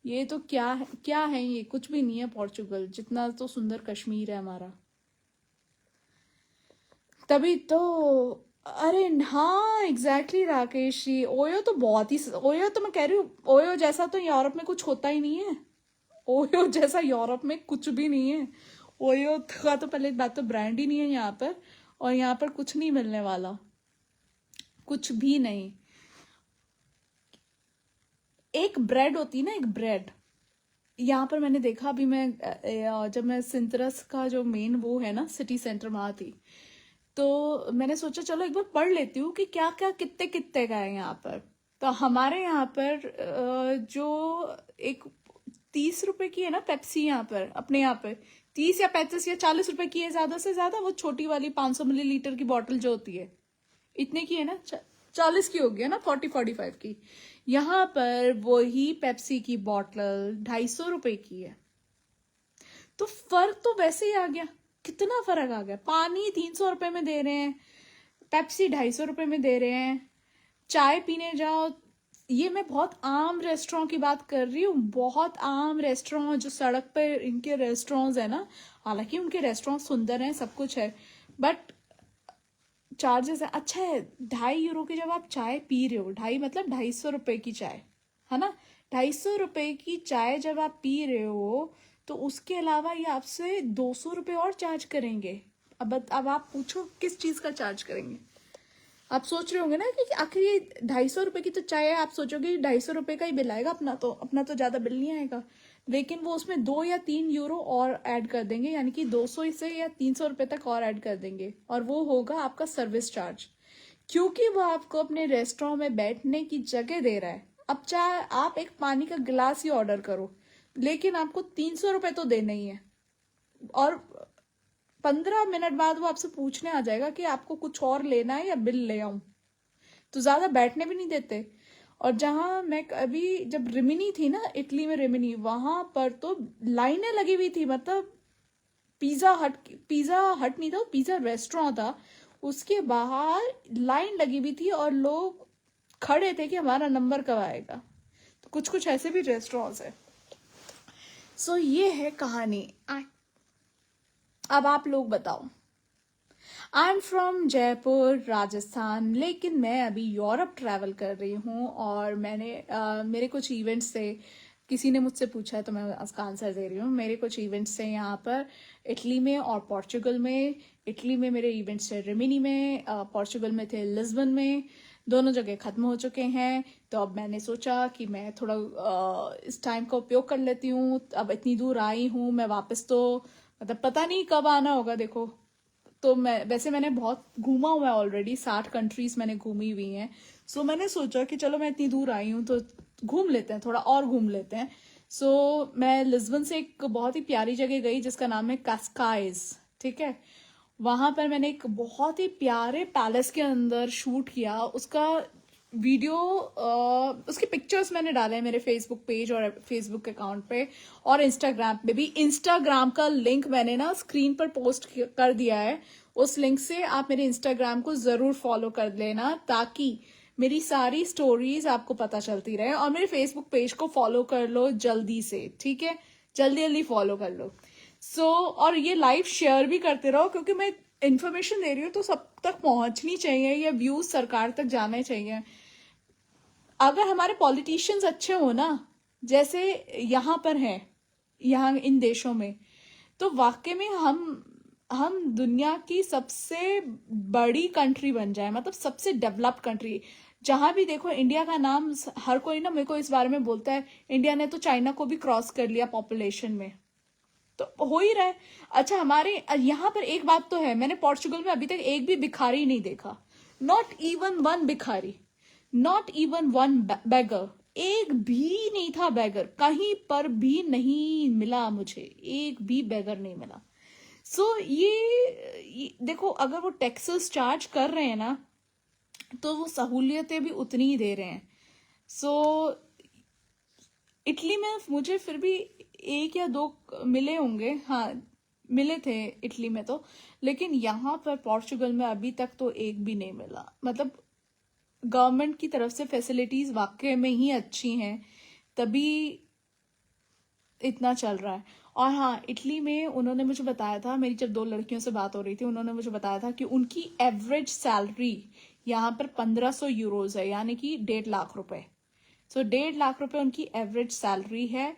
ये तो क्या है, ये कुछ भी नहीं है पोर्चुगल जितना तो सुंदर कश्मीर है हमारा। तभी तो, अरे हाँ एग्जैक्टली राकेश जी, ओयो तो बहुत ही, ओयो तो मैं कह रही हूँ, ओयो जैसा तो यूरोप में कुछ होता ही नहीं है। ओयो जैसा यूरोप में कुछ भी नहीं है। ओयो का तो पहले बात तो ब्रांड ही नहीं है यहाँ पर, और यहाँ पर कुछ नहीं मिलने वाला, कुछ भी नहीं। एक ब्रेड होती है ना, एक ब्रेड, यहाँ पर मैंने देखा अभी मैं जब मैं सिंतरस का जो मेन वो है ना सिटी सेंटर वहां थी, तो मैंने सोचा चलो एक बार पढ़ लेती हूँ कि क्या क्या कितने कितने का है यहाँ पर। तो हमारे यहाँ पर जो एक 30 रुपए की है ना पेप्सी, यहाँ पर अपने यहाँ पर 30 या 35 या 40 रुपए की है ज्यादा से ज्यादा, वो छोटी वाली 500 मिलीलीटर की बॉटल जो होती है, इतने की है ना, 40 की होगी है ना, 40-45 की। यहाँ पर वही पेप्सी की बॉटल 250 रुपए की है। तो फर्क तो वैसे ही आ गया, कितना फर्क आ गया। पानी 300 रुपए में दे रहे हैं, पेप्सी 250 रुपए में दे रहे हैं। चाय पीने जाओ, ये मैं बहुत आम रेस्टोरेंट की बात कर रही हूँ, बहुत आम रेस्टोरेंट जो सड़क पे इनके रेस्टोरेंट्स है ना, हालांकि उनके रेस्टोरेंट सुंदर हैं, सब कुछ है, बट चार्जेस है। अच्छा है, 2.5 यूरो की जब आप चाय पी रहे हो, 2.5 मतलब 250 रुपए की चाय है ना, 250 रुपए की चाय जब आप पी रहे हो, तो उसके अलावा ये आपसे 200 रुपए और चार्ज करेंगे। अब आप पूछो किस चीज का चार्ज करेंगे। आप सोच रहे होंगे ना कि आखिर ये 250 रुपए की तो चाय है, आप सोचोगे 250 रुपए का ही बिल आएगा, अपना तो ज्यादा बिल नहीं आएगा, लेकिन वो उसमें 2 या 3 यूरो और ऐड कर देंगे, यानी कि 200 से या 300 रुपए तक और ऐड कर देंगे, और वो होगा आपका सर्विस चार्ज, क्योंकि वो आपको अपने रेस्टोरेंट में बैठने की जगह दे रहा है। अब चाहे आप एक पानी का गिलास ही ऑर्डर करो, लेकिन आपको 300 रुपए तो देना ही है, और 15 मिनट बाद वो आपसे पूछने आ जाएगा कि आपको कुछ और लेना है या बिल ले आऊं, तो ज्यादा बैठने भी नहीं देते। और जहां मैं अभी जब रिमिनी थी ना, इटली में रिमिनी, वहां पर तो लाइनें लगी हुई थी, मतलब पिज्जा हट नहीं था, पिज्जा रेस्टोरेंट था, उसके बाहर लाइन लगी हुई थी और लोग खड़े थे कि हमारा नंबर कब आएगा। तो कुछ कुछ ऐसे भी रेस्टोरेंट्स है। सो ये है कहानी। अब आप लोग बताओ। I am from Jaipur Rajasthan, लेकिन मैं अभी यूरोप ट्रैवल कर रही हूँ, और मेरे कुछ इवेंट्स से, किसी ने मुझसे पूछा है तो मैं उसका आंसर दे रही हूँ। मेरे कुछ इवेंट्स थे यहाँ पर इटली में और पोर्चुगल में। इटली में मेरे इवेंट्स थे रिमिनी में, पोर्चुगल में थे लिस्बन में, दोनों जगह खत्म हो चुके हैं। तो अब मैंने सोचा कि मैं थोड़ा इस टाइम का उपयोग कर लेती हूँ, अब इतनी दूर आई हूँ मैं, वापस तो मतलब पता नहीं कब आना होगा, देखो। तो मैंने बहुत घूमा हुआ है ऑलरेडी, 60 कंट्रीज मैंने घूमी हुई हैं। सो मैंने सोचा कि चलो मैं इतनी दूर आई हूँ तो घूम लेते हैं, थोड़ा और घूम लेते हैं। सो मैं लिस्बन से एक बहुत ही प्यारी जगह गई जिसका नाम है कास्काइज, ठीक है। वहां पर मैंने एक बहुत ही प्यारे पैलेस के अंदर शूट किया, उसका वीडियो, उसके पिक्चर्स मैंने डाले हैं मेरे फेसबुक पेज और फेसबुक अकाउंट पे, और इंस्टाग्राम पे भी। इंस्टाग्राम का लिंक मैंने ना स्क्रीन पर पोस्ट कर दिया है, उस लिंक से आप मेरे इंस्टाग्राम को जरूर फॉलो कर लेना, ताकि मेरी सारी स्टोरीज आपको पता चलती रहे। और मेरे फेसबुक पेज को फॉलो कर लो जल्दी से, ठीक है, जल्दी जल्दी फॉलो कर लो। और ये लाइव शेयर भी करते रहो, क्योंकि मैं इन्फॉर्मेशन दे रही हूँ तो सब तक पहुंचनी चाहिए, या व्यूज सरकार तक जाने चाहिए। अगर हमारे पॉलिटिशियंस अच्छे हो ना, जैसे यहाँ पर हैं, यहाँ इन देशों में, तो वाकई में हम दुनिया की सबसे बड़ी कंट्री बन जाए, मतलब सबसे डेवलप्ड कंट्री। जहां भी देखो इंडिया का नाम, हर कोई ना मेरे को इस बारे में बोलता है, इंडिया ने तो चाइना को भी क्रॉस कर लिया पॉपुलेशन में, तो हो ही रहा है। अच्छा, हमारे यहाँ पर एक बात तो है, मैंने पोर्चुगल में अभी तक एक भी भिखारी नहीं देखा, नॉट इवन वन भिखारी, नॉट इवन वन बेगर। एक भी नहीं था बेगर, कहीं पर भी नहीं मिला मुझे, एक भी बेगर नहीं मिला। सो ये देखो, अगर वो टैक्सेस चार्ज कर रहे हैं ना, तो वो सहूलियतें भी उतनी ही दे रहे हैं। सो इटली में मुझे फिर भी एक या दो मिले होंगे, हाँ मिले थे इटली में तो, लेकिन यहाँ पर पोर्चुगल में अभी तक तो एक भी नहीं मिला। मतलब गवर्नमेंट की तरफ से फैसिलिटीज वाकई में ही अच्छी हैं, तभी इतना चल रहा है। और हाँ, इटली में उन्होंने मुझे बताया था, मेरी जब दो लड़कियों से बात हो रही थी, उन्होंने मुझे बताया था कि उनकी एवरेज सैलरी यहाँ पर 1500 यूरोज है, यानी कि 1.5 लाख रुपए। सो 1.5 लाख रुपए उनकी एवरेज सैलरी है।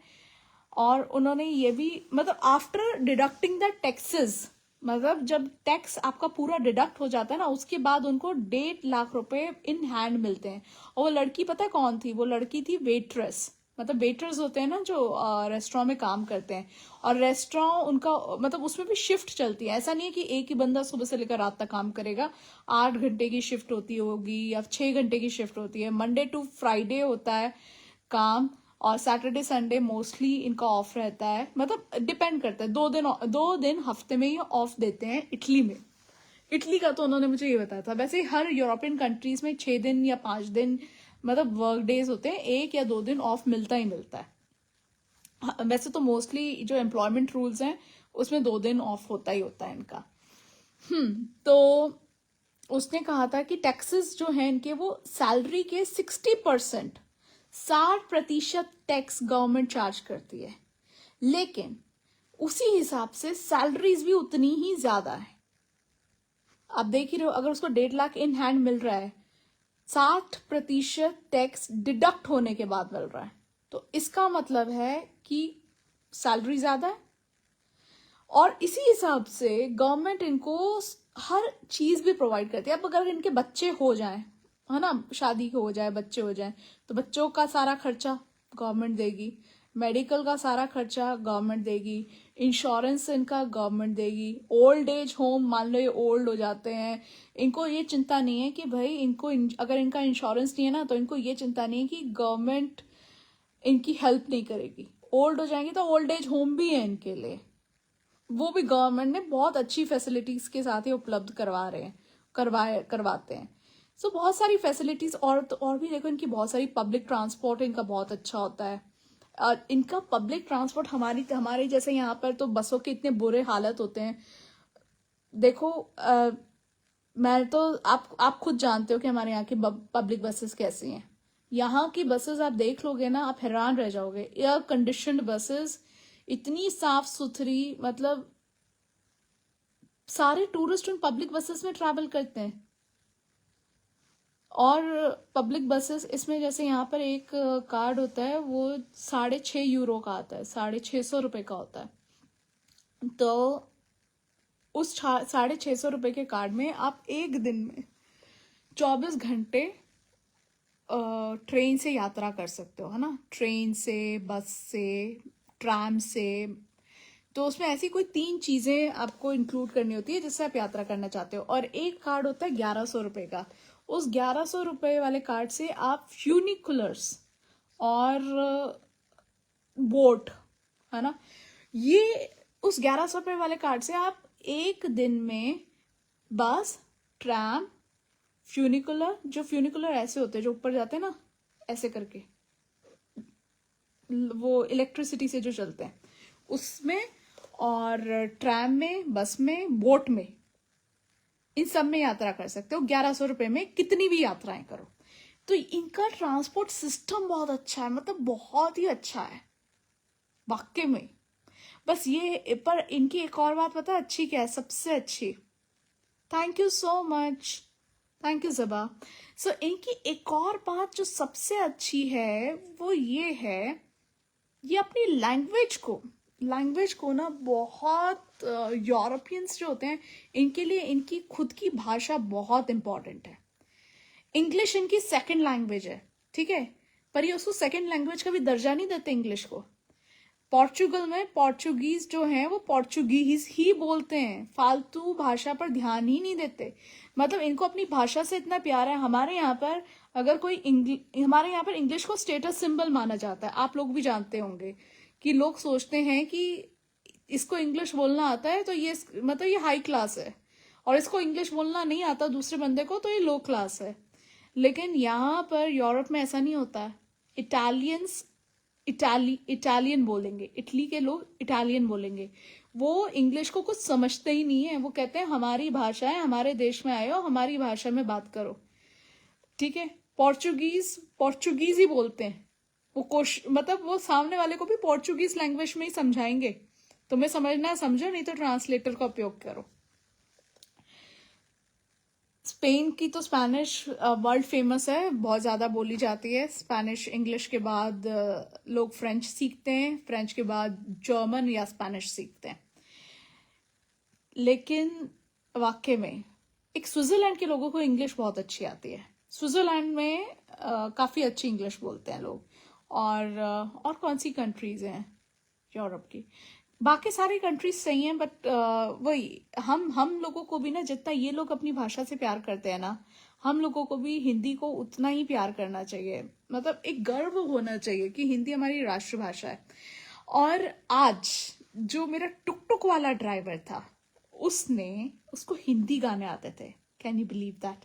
और उन्होंने ये भी, मतलब आफ्टर डिडक्टिंग द टैक्सेस, मतलब जब टैक्स आपका पूरा डिडक्ट हो जाता है ना, उसके बाद उनको 1.5 लाख रुपए इन हैंड मिलते हैं। और वो लड़की पता है कौन थी? वो लड़की थी वेट्रेस। मतलब वेटर्स होते हैं ना जो रेस्टोरेंट में काम करते हैं, और रेस्टोरेंट उनका मतलब उसमें भी शिफ्ट चलती है। ऐसा नहीं है कि एक ही बंदा सुबह से लेकर रात तक काम करेगा। 8 घंटे की शिफ्ट होती होगी या 6 घंटे की शिफ्ट होती है। मंडे टू फ्राइडे होता है काम, और सैटरडे संडे मोस्टली इनका ऑफ रहता है। मतलब डिपेंड करता है, 2 दिन हफ्ते में ये ऑफ देते हैं इटली में। इटली का तो उन्होंने मुझे ये बताया था। वैसे हर यूरोपियन कंट्रीज में 6 दिन या 5 दिन मतलब वर्क डेज होते हैं, 1 या 2 दिन ऑफ मिलता ही मिलता है। वैसे तो मोस्टली जो एम्प्लॉयमेंट रूल्स हैं उसमें 2 दिन ऑफ होता ही होता है इनका। तो उसने कहा था कि टैक्सेस जो हैं इनके, वो सैलरी के 60%, 60% टैक्स गवर्नमेंट चार्ज करती है। लेकिन उसी हिसाब से सैलरीज भी उतनी ही ज्यादा है। आप देख ही रहे हो, अगर उसको 1.5 लाख इन हैंड मिल रहा है, 60% टैक्स डिडक्ट होने के बाद मिल रहा है, तो इसका मतलब है कि सैलरी ज्यादा है। और इसी हिसाब से गवर्नमेंट इनको हर चीज भी प्रोवाइड करती है। अब अगर इनके बच्चे हो जाएं, है ना, शादी हो जाए, बच्चे हो जाएं, तो बच्चों का सारा खर्चा गवर्नमेंट देगी, मेडिकल का सारा खर्चा गवर्नमेंट देगी, इंश्योरेंस इनका गवर्नमेंट देगी। ओल्ड एज होम, मान लो ये ओल्ड हो जाते हैं, इनको ये चिंता नहीं है कि भाई इनको अगर इनका इंश्योरेंस नहीं है ना, तो इनको ये चिंता नहीं है कि गवर्नमेंट इनकी हेल्प नहीं करेगी। ओल्ड हो जाएंगे तो ओल्ड एज होम भी है इनके लिए, वो भी गवर्नमेंट ने बहुत अच्छी फैसिलिटीज के साथ ही उपलब्ध करवाते हैं। सो बहुत सारी फैसिलिटीज, और भी देखो, इनकी बहुत सारी पब्लिक ट्रांसपोर्ट इनका बहुत अच्छा होता है। इनका पब्लिक ट्रांसपोर्ट हमारे जैसे यहाँ पर तो बसों के इतने बुरे हालत होते हैं। देखो मैं तो, आप खुद जानते हो कि हमारे यहाँ की पब्लिक बसेस कैसी हैं। यहाँ की बसेस आप देख लोगे ना, आप हैरान रह जाओगे। एयर कंडीशनड बसेस, इतनी साफ सुथरी, मतलब सारे टूरिस्ट उन पब्लिक बसेस में ट्रैवल करते हैं। और पब्लिक बसेस इसमें, जैसे यहाँ पर एक कार्ड होता है, वो 6.5 यूरो का आता है, 650 रुपए का होता है। तो उस 650 रुपए के कार्ड में आप एक दिन में 24 घंटे ट्रेन से यात्रा कर सकते हो, है ना। ट्रेन से, बस से, ट्राम से। तो उसमें ऐसी कोई 3 चीजें आपको इंक्लूड करनी होती है जिससे आप यात्रा करना चाहते हो। और एक कार्ड होता है 1100 रुपए का। उस 1100 रुपए वाले कार्ड से आप फ्यूनिकुलर्स और बोट, है ना, ये उस 1100 रुपए वाले कार्ड से आप एक दिन में बस, ट्राम, फ्यूनिकुलर, जो फ्यूनिकुलर ऐसे होते हैं जो ऊपर जाते हैं ना ऐसे करके, वो इलेक्ट्रिसिटी से जो चलते हैं, उसमें, और ट्रैम में, बस में, बोट में, इन सब में यात्रा कर सकते हो 1100 रुपए में, कितनी भी यात्राएं करो। तो इनका ट्रांसपोर्ट सिस्टम बहुत अच्छा है, मतलब बहुत ही अच्छा है वाकई में। बस ये, पर इनकी एक और बात पता है अच्छी क्या है, सबसे अच्छी? Thank you so much, thank you Zaba. So इनकी एक और बात जो सबसे अच्छी है वो ये है, ये अपनी लैंग्वेज को ना, बहुत यूरोपियंस जो होते हैं इनके लिए इनकी खुद की भाषा बहुत इंपॉर्टेंट है। इंग्लिश इनकी सेकंड लैंग्वेज है, ठीक है, पर ये उसको सेकंड लैंग्वेज का भी दर्जा नहीं देते इंग्लिश को। पोर्चुगल में पोर्चुगीज जो हैं वो पोर्चुगीज ही बोलते हैं, फालतू भाषा पर ध्यान ही नहीं देते। मतलब इनको अपनी भाषा से इतना प्यार है। हमारे यहाँ पर अगर कोई हमारे यहाँ पर इंग्लिश को स्टेटस सिंबल माना जाता है, आप लोग भी जानते होंगे कि लोग सोचते हैं कि इसको इंग्लिश बोलना आता है तो ये मतलब ये हाई क्लास है, और इसको इंग्लिश बोलना नहीं आता दूसरे बंदे को तो ये लो क्लास है। लेकिन यहाँ पर यूरोप में ऐसा नहीं होता है। इटालियंस इटालियन बोलेंगे, इटली के लोग इटालियन बोलेंगे, वो इंग्लिश को कुछ समझते ही नहीं है। वो कहते हैं हमारी भाषा है, हमारे देश में आए हो, हमारी भाषा में बात करो, ठीक है। पोर्चुगीज ही बोलते हैं वो, मतलब वो सामने वाले को भी पोर्चुगीज लैंग्वेज में ही समझाएंगे। तुम्हें समझना है समझो, नहीं तो ट्रांसलेटर का उपयोग करो। स्पेन की तो स्पैनिश वर्ल्ड फेमस है, बहुत ज़्यादा बोली जाती है। स्पैनिश इंग्लिश के बाद लोग फ्रेंच सीखते हैं, फ्रेंच के बाद जर्मन या स्पैनिश सीखते हैं। लेकिन वाकई में एक स्विट्जरलैंड के लोगों को इंग्लिश बहुत अच्छी आती है। स्विट्जरलैंड में काफ़ी अच्छी इंग्लिश बोलते हैं लोग। और कौन सी कंट्रीज हैं यूरोप की? बाकी सारी कंट्रीज सही हैं, बट वही हम लोगों को भी ना, जितना ये लोग अपनी भाषा से प्यार करते हैं ना, हम लोगों को भी हिंदी को उतना ही प्यार करना चाहिए। मतलब एक गर्व होना चाहिए कि हिंदी हमारी राष्ट्रभाषा है। और आज जो मेरा टुक टुक वाला ड्राइवर था, उसको हिंदी गाने आते थे। Can you believe that?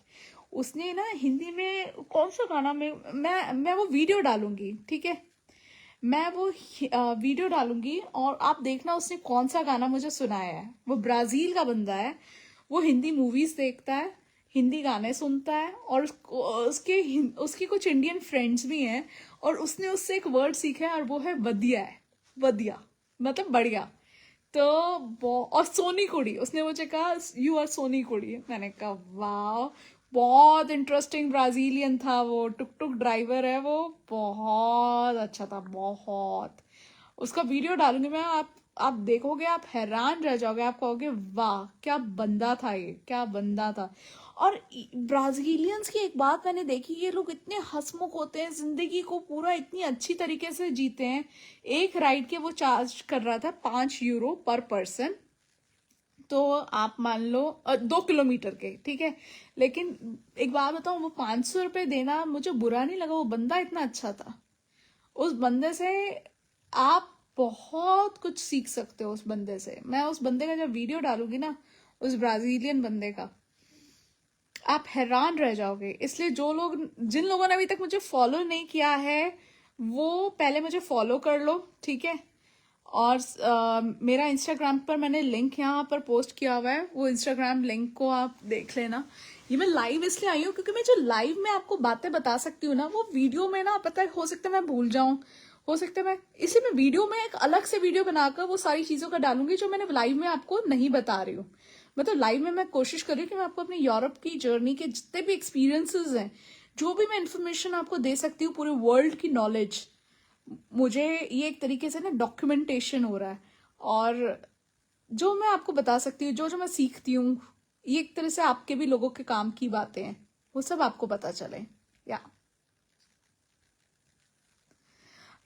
उसने ना हिंदी में कौन सा गाना में, मैं वो वीडियो डालूंगी, ठीक है, मैं वो वीडियो डालूंगी और आप देखना उसने कौन सा गाना मुझे सुनाया है। वो ब्राजील का बंदा है, वो हिंदी मूवीज देखता है, हिंदी गाने सुनता है, और उसके कुछ इंडियन फ्रेंड्स भी हैं, और उसने उससे एक वर्ड सीखा है और वो है वदिया है। वदिया मतलब बढ़िया। तो और सोनी कुड़ी, उसने मुझे कहा यू आर सोनी कुड़ी। मैंने कहा वाह, बहुत इंटरेस्टिंग ब्राजीलियन था वो, टुक टुक ड्राइवर है वो, बहुत अच्छा था बहुत। उसका वीडियो डालूंगी मैं, आप देखोगे, आप हैरान रह जाओगे, आप कहोगे वाह क्या बंदा था ये, क्या बंदा था। और ब्राजीलियंस की एक बात मैंने देखी, ये लोग इतने हंसमुख होते हैं, जिंदगी को पूरा इतनी अच्छी तरीके से जीते हैं। एक राइड के वो चार्ज कर रहा था 5 यूरो पर पर्सन, तो आप मान लो 2 किलोमीटर के, ठीक है। लेकिन एक बात बताऊं, वो 500 रुपये देना मुझे बुरा नहीं लगा, वो बंदा इतना अच्छा था। उस बंदे से आप बहुत कुछ सीख सकते हो। उस बंदे से, मैं उस बंदे का जब वीडियो डालूंगी ना, उस ब्राजीलियन बंदे का, आप हैरान रह जाओगे। इसलिए जिन लोगों ने अभी तक मुझे फॉलो नहीं किया है, वो पहले मुझे फॉलो कर लो, ठीक है। और मेरा इंस्टाग्राम पर मैंने लिंक यहाँ पर पोस्ट किया हुआ है, वो इंस्टाग्राम लिंक को आप देख लेना। ये मैं लाइव इसलिए आई हूँ क्योंकि मैं जो लाइव में आपको बातें बता सकती हूँ ना, वो वीडियो में ना, पता है, हो सकता है मैं भूल जाऊं, हो सकता है मैं, इसलिए मैं वीडियो में एक अलग से वीडियो बनाकर वो सारी चीज़ों का डालूंगी जो मैंने लाइव में आपको नहीं बता रही हूँ। मतलब लाइव में मैं कोशिश कर रही हूँ कि मैं आपको अपनी यूरोप की जर्नी के जितने भी एक्सपीरियंसेस हैं, जो भी मैं इन्फॉर्मेशन आपको दे सकती हूँ, पूरे वर्ल्ड की नॉलेज, मुझे ये एक तरीके से ना डॉक्यूमेंटेशन हो रहा है। और जो मैं आपको बता सकती हूँ, जो जो मैं सीखती हूँ, ये एक तरह से आपके भी लोगों के काम की बातें हैं, वो सब आपको पता चले।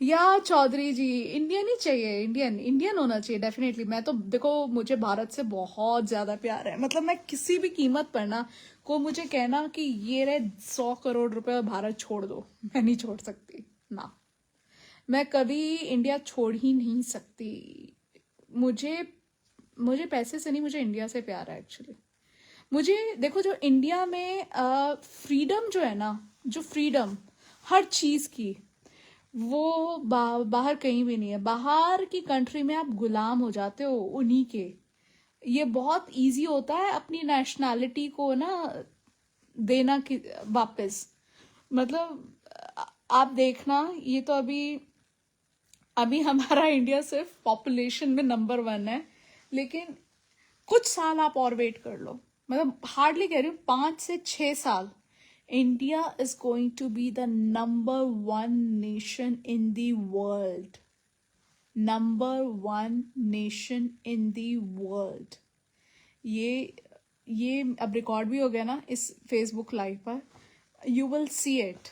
या चौधरी जी, इंडियन ही चाहिए, इंडियन इंडियन होना चाहिए डेफिनेटली। मैं तो देखो, मुझे भारत से बहुत ज्यादा प्यार है। मतलब मैं किसी भी कीमत पर ना, को मुझे कहना कि ये रहे 100 करोड़ रुपए और भारत छोड़ दो, मैं नहीं छोड़ सकती ना। मैं कभी इंडिया छोड़ ही नहीं सकती। मुझे मुझे पैसे से नहीं, मुझे इंडिया से प्यार है एक्चुअली। मुझे देखो, जो इंडिया में फ्रीडम जो है ना, जो फ्रीडम हर चीज की, वो बाहर कहीं भी नहीं है। बाहर की कंट्री में आप गुलाम हो जाते हो उन्हीं के। ये बहुत इजी होता है अपनी नेशनैलिटी को ना देना कि वापस। मतलब आप देखना, ये तो अभी अभी हमारा इंडिया सिर्फ पॉपुलेशन में नंबर 1 है, लेकिन कुछ साल आप और वेट कर लो, मतलब हार्डली कह रही हूँ 5 से 6 साल, India is going to be the number 1 nation in the world. Number 1 nation in the world. ये अब रिकॉर्ड भी हो गया ना इस फेसबुक लाइव पर, यू विल सी इट।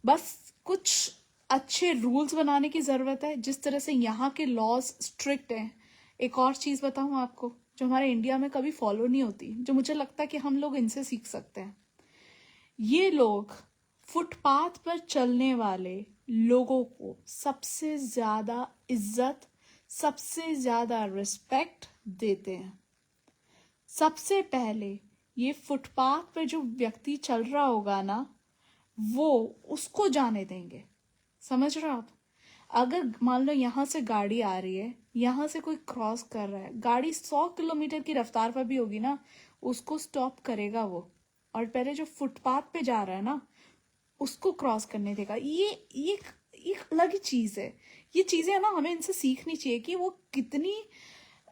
बस कुछ अच्छे रूल्स बनाने की जरूरत है, जिस तरह से यहाँ के लॉज स्ट्रिक्ट हैं। एक और चीज बताऊं आपको, जो हमारे इंडिया में कभी फॉलो नहीं होती, जो मुझे लगता है कि हम लोग इनसे सीख सकते हैं। ये लोग फुटपाथ पर चलने वाले लोगों को सबसे ज्यादा इज्जत, सबसे ज्यादा रिस्पेक्ट देते हैं। सबसे पहले ये फुटपाथ पे जो व्यक्ति चल रहा होगा ना, वो उसको जाने देंगे। समझ रहे हो आप? अगर मान लो यहाँ से गाड़ी आ रही है, यहाँ से कोई क्रॉस कर रहा है, गाड़ी 100 किलोमीटर की रफ्तार पर भी होगी ना, उसको स्टॉप करेगा वो, और पहले जो फुटपाथ पे जा रहा है ना उसको क्रॉस करने देगा। ये एक अलग ही चीज है। ये चीजें है ना, हमें इनसे सीखनी चाहिए कि वो कितनी,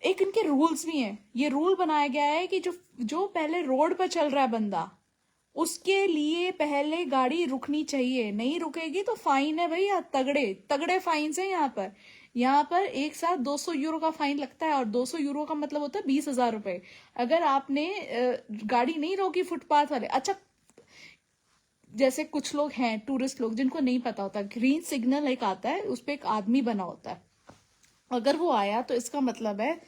एक इनके रूल्स भी हैं। ये रूल बनाया गया है कि जो जो पहले रोड पर चल रहा है बंदा, उसके लिए पहले गाड़ी रुकनी चाहिए। नहीं रुकेगी तो फाइन है भैया, तगड़े तगड़े फाइन है यहाँ पर। यहाँ पर एक साथ 200 यूरो का फाइन लगता है, और 200 यूरो का मतलब होता है 20,000 रुपए, अगर आपने गाड़ी नहीं रोकी फुटपाथ वाले। अच्छा, जैसे कुछ लोग हैं टूरिस्ट लोग जिनको नहीं पता होता, ग्रीन सिग्नल एक आता है, उस पर एक आदमी बना होता है, अगर वो आया तो इसका मतलब है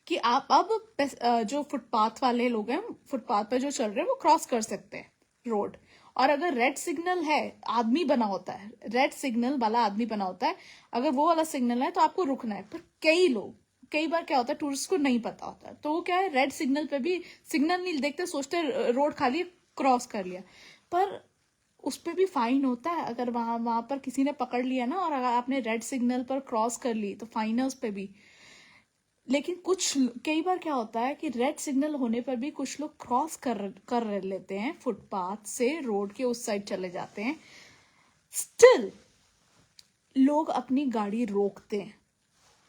कि आप अब जो फुटपाथ वाले लोग हैं, फुटपाथ पे जो चल रहे हैं वो क्रॉस कर सकते हैं रोड। और अगर रेड सिग्नल है, आदमी बना होता है, रेड सिग्नल वाला आदमी बना होता है, अगर वो वाला सिग्नल है तो आपको रुकना है। पर कई बार क्या होता है, टूरिस्ट को नहीं पता होता है, तो वो क्या है, रेड सिग्नल पे भी सिग्नल नहीं देखते, सोचते रोड खाली है, क्रॉस कर लिया। पर उस पर भी फाइन होता है। अगर वहां पर किसी ने पकड़ लिया ना, और अगर आपने रेड सिग्नल पर क्रॉस कर ली तो फाइन है उस पर भी। लेकिन कई बार क्या होता है कि रेड सिग्नल होने पर भी कुछ लोग क्रॉस कर लेते हैं, फुटपाथ से रोड के उस साइड चले जाते हैं, स्टिल लोग अपनी गाड़ी रोकते हैं।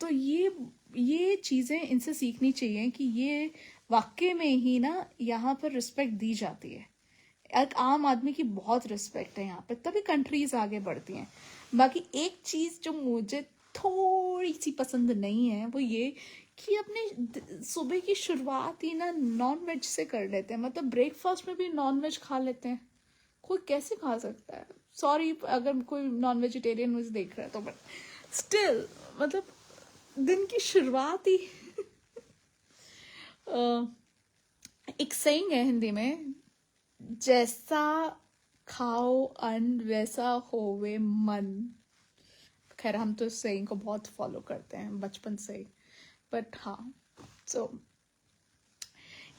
तो ये चीजें इनसे सीखनी चाहिए कि ये वाकई में ही ना यहाँ पर रिस्पेक्ट दी जाती है। एक आम आदमी की बहुत रिस्पेक्ट है यहाँ पे, तभी कंट्रीज आगे बढ़ती हैं। बाकी एक चीज जो मुझे थोड़ी सी पसंद नहीं है वो ये कि अपने सुबह की शुरुआत ही ना नॉन वेज से कर लेते हैं। मतलब ब्रेकफास्ट में भी नॉन वेज खा लेते हैं। कोई कैसे खा सकता है? सॉरी अगर कोई नॉन वेजिटेरियन मुझे देख रहा है तो, बट स्टिल मतलब दिन की शुरुआत ही एक सेइंग है हिंदी में, जैसा खाओ अन्न वैसा होवे मन। खैर हम तो इस सेइंग को बहुत फॉलो करते हैं बचपन से ही, बट हाँ। सो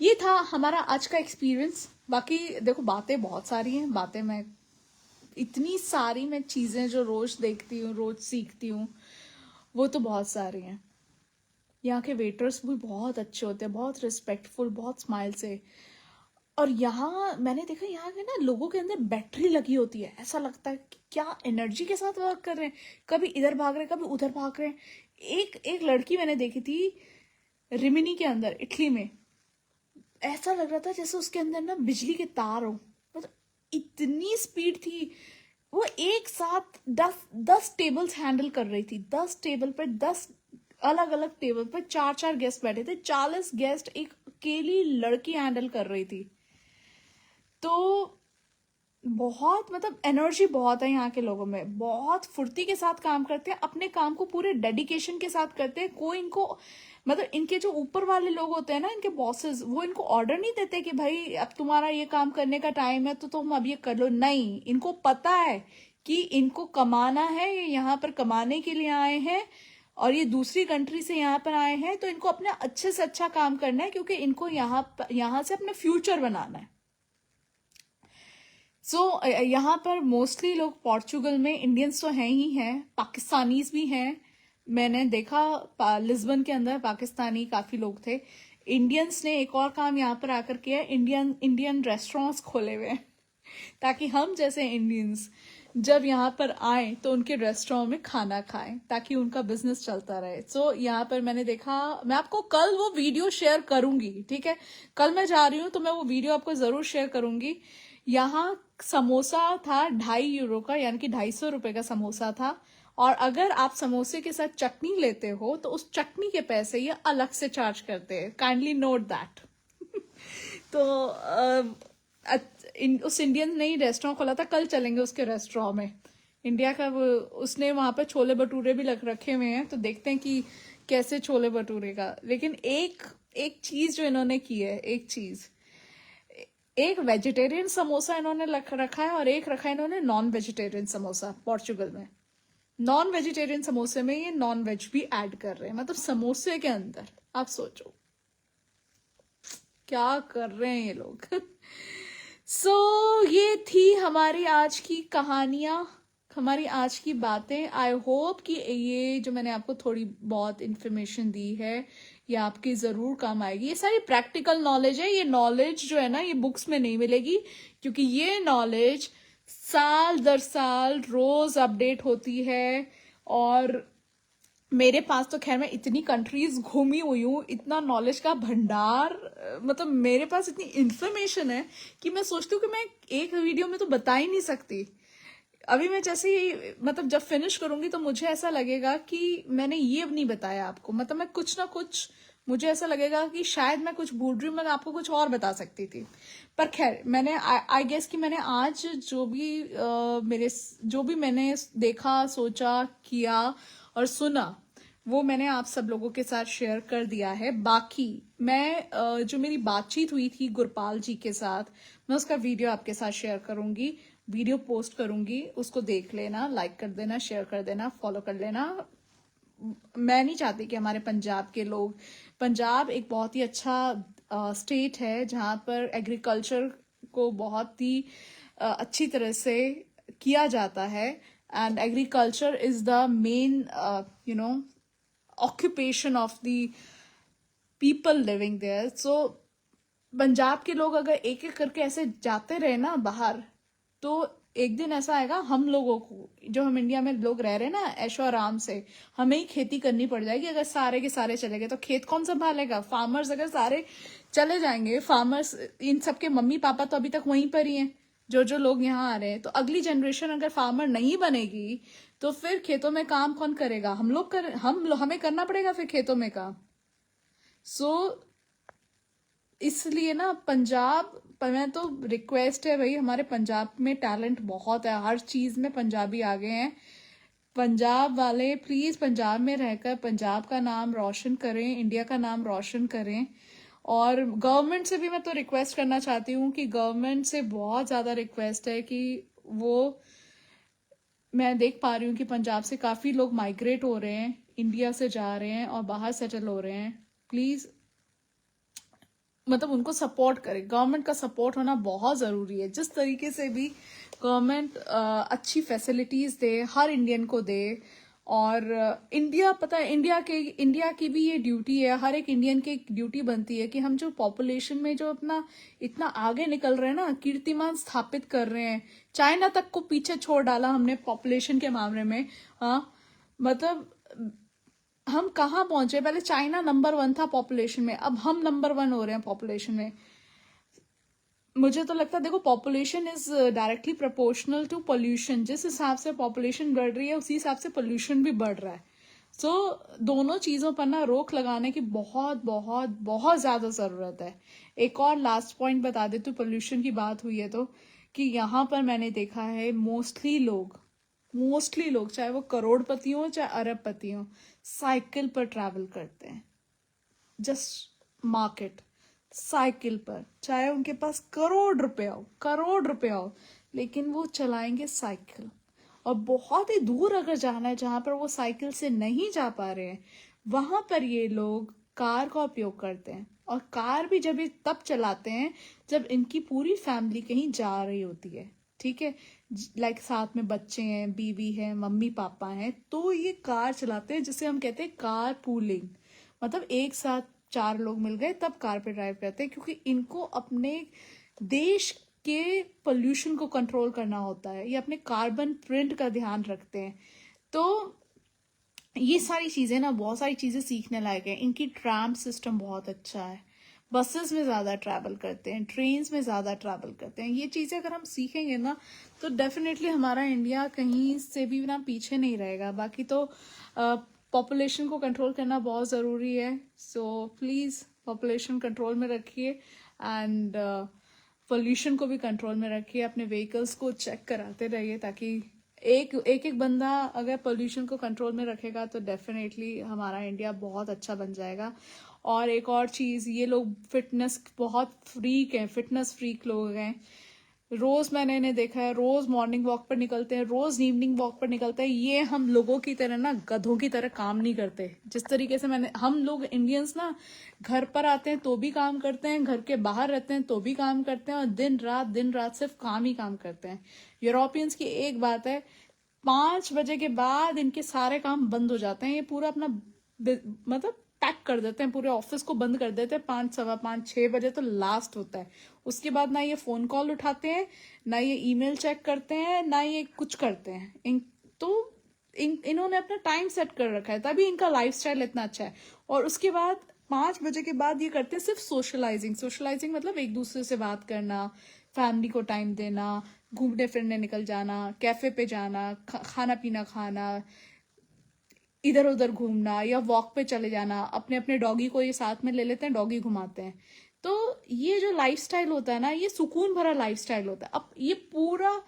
ये था हमारा आज का एक्सपीरियंस। बाकी देखो बातें बहुत सारी हैं, बातें मैं इतनी सारी मैं चीजें जो रोज देखती हूँ, रोज सीखती हूँ, वो तो बहुत सारी हैं। यहाँ के वेटर्स भी बहुत अच्छे होते हैं, बहुत रिस्पेक्टफुल, बहुत स्माइल से। और यहाँ मैंने देखा, यहाँ के ना लोगों के अंदर बैटरी लगी होती है, ऐसा लगता है कि क्या एनर्जी के साथ वर्क कर रहे हैं, कभी इधर भाग रहे हैं, कभी उधर भाग रहे हैं। एक लड़की मैंने देखी थी रिमिनी के अंदर, इटली में, ऐसा लग रहा था जैसे उसके अंदर ना बिजली के तार हो। मतलब इतनी स्पीड थी। वो एक साथ 10 टेबल्स हैंडल कर रही थी। 10 टेबल पर 10 अलग अलग टेबल पर 4 गेस्ट बैठे थे। 40 गेस्ट एक अकेली लड़की हैंडल कर रही थी। तो बहुत मतलब एनर्जी बहुत है यहाँ के लोगों में, बहुत फुर्ती के साथ काम करते हैं, अपने काम को पूरे डेडिकेशन के साथ करते हैं। कोई इनको मतलब इनके जो ऊपर वाले लोग होते हैं ना, इनके बॉसेस, वो इनको ऑर्डर नहीं देते कि भाई अब तुम्हारा ये काम करने का टाइम है तो तुम अब ये कर लो। नहीं, इनको पता है कि इनको कमाना है, ये यहाँ पर कमाने के लिए आए हैं, और ये दूसरी कंट्री से यहाँ पर आए हैं, तो इनको अपना अच्छे से अच्छा काम करना है, क्योंकि इनको यहाँ से अपना फ्यूचर बनाना है। यहाँ पर मोस्टली लोग पोर्चुगल में इंडियंस तो हैं ही हैं, पाकिस्तानीज भी हैं। मैंने देखा लिस्बन के अंदर पाकिस्तानी काफी लोग थे। इंडियंस ने एक और काम यहाँ पर आकर किया, इंडियन रेस्टोरेंट्स खोले हुए हैं ताकि हम जैसे इंडियंस जब यहाँ पर आए तो उनके रेस्टोरेंट में खाना खाएं, ताकि उनका बिजनेस चलता रहे। यहाँ पर मैंने देखा, मैं आपको कल वो वीडियो शेयर करूंगी, ठीक है? कल मैं जा रही हूँ तो मैं वो वीडियो आपको जरूर शेयर करूंगी। यहाँ समोसा था 2.5 यूरो का, यानी कि 250 रुपए का समोसा था। और अगर आप समोसे के साथ चटनी लेते हो तो उस चटनी के पैसे ये अलग से चार्ज करते हैं। Kindly note that. तो उस इंडियन ने ही रेस्टोरेंट खोला था, कल चलेंगे उसके रेस्टोरेंट में। इंडिया का उसने वहां पे छोले भटूरे भी रखे हुए हैं, तो देखते हैं कि कैसे छोले भटूरे का। लेकिन एक चीज जो इन्होंने की है, एक चीज, एक वेजिटेरियन समोसा इन्होंने रखा है और एक रखा है इन्होंने नॉन वेजिटेरियन समोसा पोर्चुगल में। नॉन वेजिटेरियन समोसे में ये नॉन वेज भी ऐड कर रहे हैं, मतलब समोसे के अंदर। आप सोचो क्या कर रहे हैं ये लोग। ये थी हमारी आज की कहानियां, हमारी आज की बातें। आई होप कि ये जो मैंने आपको थोड़ी बहुत इंफॉर्मेशन दी है ये आपकी ज़रूर काम आएगी। ये सारी प्रैक्टिकल नॉलेज है। ये नॉलेज जो है ना ये बुक्स में नहीं मिलेगी, क्योंकि ये नॉलेज साल दर साल रोज अपडेट होती है। और मेरे पास तो खैर मैं इतनी कंट्रीज घूमी हुई हूँ, इतना नॉलेज का भंडार, मतलब मेरे पास इतनी इंफॉर्मेशन है कि मैं सोचती हूँ कि मैं एक वीडियो में तो बता ही नहीं सकती। अभी मैं जैसे ही मतलब जब फिनिश करूंगी तो मुझे ऐसा लगेगा कि मैंने ये अब नहीं बताया आपको, मतलब मैं कुछ ना कुछ, मुझे ऐसा लगेगा कि शायद मैं कुछ भूल रही हूँ, मैं आपको कुछ और बता सकती थी। पर खैर मैंने आई गेस कि मैंने आज जो भी जो भी मैंने देखा, सोचा, किया और सुना वो मैंने आप सब लोगों के साथ शेयर कर दिया है। बाकी मैं जो मेरी बातचीत हुई थी गुरपाल जी के साथ, मैं उसका वीडियो आपके साथ शेयर करूंगी, वीडियो पोस्ट करूंगी, उसको देख लेना, लाइक कर देना, शेयर कर देना, फॉलो कर लेना। मैं नहीं चाहती कि हमारे पंजाब के लोग, पंजाब एक बहुत ही अच्छा स्टेट है जहाँ पर एग्रीकल्चर को बहुत ही अच्छी तरह से किया जाता है। And agriculture is the main you know occupation of the people living there. So Punjab के लोग अगर एक एक करके ऐसे जाते रहे ना बाहर, तो एक दिन ऐसा आएगा हम लोगों को, जो हम इंडिया में लोग रह रहे हैं ना ऐशो आराम से, हमें ही खेती करनी पड़ जाएगी। अगर सारे के सारे चले गए तो खेत कौन संभालेगा? फार्मर्स अगर सारे चले जाएंगे, फार्मर्स इन सबके मम्मी पापा तो अभी तक वहीं पर ही हैं, जो जो लोग यहाँ आ रहे हैं, तो अगली जनरेशन अगर फार्मर नहीं बनेगी तो फिर खेतों में काम कौन करेगा? हमें करना पड़ेगा फिर खेतों में काम। सो इसलिए ना पंजाब पर मैं तो रिक्वेस्ट है भाई, हमारे पंजाब में टैलेंट बहुत है, हर चीज में पंजाबी आगे हैं। पंजाब वाले प्लीज पंजाब में रहकर पंजाब का नाम रोशन करें, इंडिया का नाम रोशन करें। और गवर्नमेंट से भी मैं तो रिक्वेस्ट करना चाहती हूँ कि गवर्नमेंट से बहुत ज्यादा रिक्वेस्ट है कि वो, मैं देख पा रही हूँ कि पंजाब से काफी लोग माइग्रेट हो रहे हैं, इंडिया से जा रहे हैं और बाहर सेटल हो रहे हैं। प्लीज मतलब उनको सपोर्ट करे, गवर्नमेंट का सपोर्ट होना बहुत ज़रूरी है। जिस तरीके से भी गवर्नमेंट अच्छी फैसिलिटीज़ दे, हर इंडियन को दे। और इंडिया, पता है इंडिया की भी ये ड्यूटी है, हर एक इंडियन की ड्यूटी बनती है कि हम जो पॉपुलेशन में जो अपना इतना आगे निकल रहे हैं ना, कीर्तिमान स्थापित कर रहे हैं, चाइना तक को पीछे छोड़ डाला हमने पॉपुलेशन के मामले में। हाँ मतलब हम कहाँ पहुंचे? पहले चाइना नंबर 1 था पॉपुलेशन में, अब हम नंबर 1 हो रहे हैं पॉपुलेशन में। मुझे तो लगता है देखो, population is directly proportional to pollution. जिस हिसाब से पॉपुलेशन बढ़ रही है उसी हिसाब से पोल्यूशन भी बढ़ रहा है। सो दोनों चीजों पर ना रोक लगाने की बहुत बहुत बहुत ज्यादा जरूरत है। एक और लास्ट पॉइंट बता देती हूँ, पोल्यूशन की बात हुई है तो, कि यहाँ पर मैंने देखा है मोस्टली लोग चाहे वो करोड़पति हो चाहे अरबपति हो, साइकिल पर ट्रैवल करते हैं। जस्ट मार्केट साइकिल पर, चाहे उनके पास करोड़ रुपए हो, लेकिन वो चलाएंगे साइकिल। और बहुत ही दूर अगर जाना है जहां पर वो साइकिल से नहीं जा पा रहे हैं, वहां पर ये लोग कार का उपयोग करते हैं। और कार भी जब ये तब चलाते हैं जब इनकी पूरी फैमिली कहीं जा रही होती है, ठीक है, लाइक साथ में बच्चे हैं, बीवी है, मम्मी पापा हैं, तो ये कार चलाते हैं, जिसे हम कहते हैं कार पूलिंग। मतलब एक साथ 4 लोग मिल गए तब कार पे ड्राइव करते हैं, क्योंकि इनको अपने देश के पोल्यूशन को कंट्रोल करना होता है, ये अपने कार्बन प्रिंट का ध्यान रखते हैं। तो ये सारी चीजें ना, बहुत सारी चीजें सीखने लायक है। इनकी ट्राम सिस्टम बहुत अच्छा है, बसेस में ज्यादा ट्रैवल करते हैं, ट्रेन्स में ज्यादा ट्रैवल करते हैं। ये चीजें अगर हम सीखेंगे ना तो डेफिनेटली हमारा इंडिया कहीं से भी ना पीछे नहीं रहेगा। बाकी तो पॉपुलेशन को कंट्रोल करना बहुत ज़रूरी है। सो प्लीज़ पॉपुलेशन कंट्रोल में रखिए एंड पोल्यूशन को भी कंट्रोल में रखिए। अपने व्हीकल्स को चेक कराते रहिए, ताकि एक बंदा अगर पोल्यूशन को कंट्रोल में रखेगा तो डेफिनेटली हमारा इंडिया बहुत अच्छा बन जाएगा। और एक और चीज़, ये लोग फिटनेस बहुत फ्रीक हैं, फिटनेस फ्रीक लोग हैं। रोज मैंने इन्हें देखा है, रोज मॉर्निंग वॉक पर निकलते हैं, रोज इवनिंग वॉक पर निकलते हैं। ये हम लोगों की तरह ना गधों की तरह काम नहीं करते। जिस तरीके से हम लोग इंडियंस ना घर पर आते हैं तो भी काम करते हैं, घर के बाहर रहते हैं तो भी काम करते हैं, और दिन रात सिर्फ काम ही काम करते हैं। यूरोपियंस की एक बात है, 5 बजे के बाद इनके सारे काम बंद हो जाते हैं। ये पूरा अपना मतलब पैक कर देते हैं, पूरे ऑफिस को बंद कर देते हैं। 5, सवा 5, 6 बजे तो लास्ट होता है। उसके बाद ना ये फोन कॉल उठाते हैं, ना ये ईमेल चेक करते हैं, ना ये कुछ करते हैं। इन्होंने अपना टाइम सेट कर रखा है, तभी इनका लाइफस्टाइल इतना अच्छा है। और उसके बाद 5 बजे के बाद ये करते हैं सिर्फ सोशलाइजिंग मतलब एक दूसरे से बात करना, फैमिली को टाइम देना, घूमने फिरने निकल जाना, कैफे पे जाना, खाना पीना खाना, इधर उधर घूमना, या वॉक पे चले जाना। अपने अपने डॉगी को ये साथ में ले लेते हैं, डॉगी घुमाते हैं। तो ये जो लाइफस्टाइल होता है ना, ये सुकून भरा लाइफस्टाइल होता है। अब ये पूरा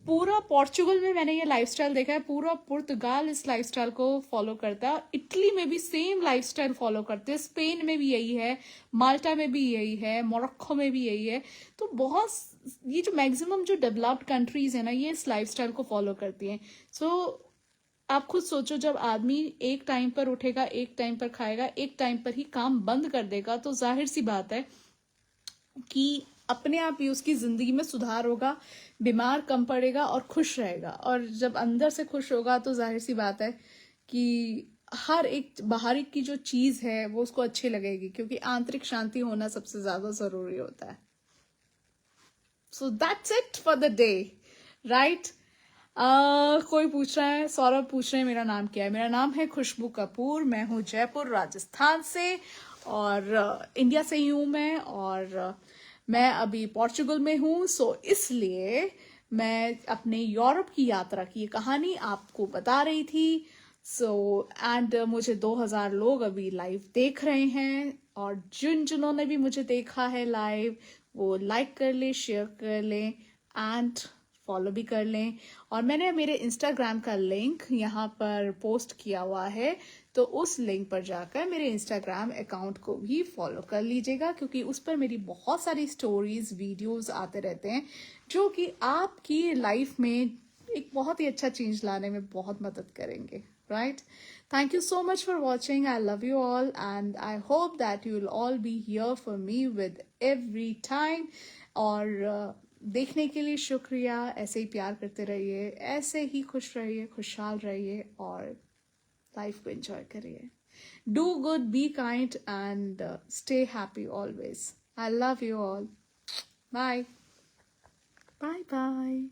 पूरा पोर्चुगल में मैंने ये लाइफस्टाइल देखा है, पूरा पुर्तगाल इस लाइफस्टाइल को फॉलो करता है। इटली में भी सेम लाइफस्टाइल फॉलो करते हैं, स्पेन में भी यही है, माल्टा में भी यही है, मोरक्को में भी यही है। तो बहुत, ये जो मैक्सिमम जो डेवलप्ड कंट्रीज है ना, ये इस लाइफस्टाइल को फॉलो करती हैं। सो आप खुद सोचो, जब आदमी एक टाइम पर उठेगा, एक टाइम पर खाएगा, एक टाइम पर ही काम बंद कर देगा, तो जाहिर सी बात है कि अपने आप ही उसकी जिंदगी में सुधार होगा, बीमार कम पड़ेगा और खुश रहेगा। और जब अंदर से खुश होगा तो जाहिर सी बात है कि हर एक बाहरी की जो चीज है वो उसको अच्छी लगेगी, क्योंकि आंतरिक शांति होना सबसे ज्यादा जरूरी होता है। So that's it for the day, right. कोई पूछ रहा है, सौरभ पूछ रहे हैं मेरा नाम क्या है। मेरा नाम है खुशबू कपूर, मैं हूँ जयपुर राजस्थान से, और इंडिया से ही हूँ मैं, और मैं अभी पोर्चुगल में हूँ। सो इसलिए मैं अपने यूरोप की यात्रा की कहानी आपको बता रही थी। सो एंड मुझे 2000 लोग अभी लाइव देख रहे हैं, और जिन्होंने भी मुझे देखा है लाइव, वो लाइक कर ले, शेयर कर लें, एंड फॉलो भी कर लें। और मैंने मेरे इंस्टाग्राम का लिंक यहाँ पर पोस्ट किया हुआ है, तो उस लिंक पर जाकर मेरे इंस्टाग्राम अकाउंट को भी फॉलो कर लीजिएगा, क्योंकि उस पर मेरी बहुत सारी स्टोरीज, वीडियोस आते रहते हैं, जो कि आपकी लाइफ में एक बहुत ही अच्छा चेंज लाने में बहुत मदद करेंगे, right. Thank you so much for watching. I love you all, and I hope that you will all be here for me with every time. और देखने के लिए शुक्रिया। ऐसे ही प्यार करते रहिए, ऐसे ही खुश रहिए, खुशहाल रहिए, और लाइफ को एंजॉय करिए। Do good, be kind, and stay happy always. I love you all. Bye bye bye.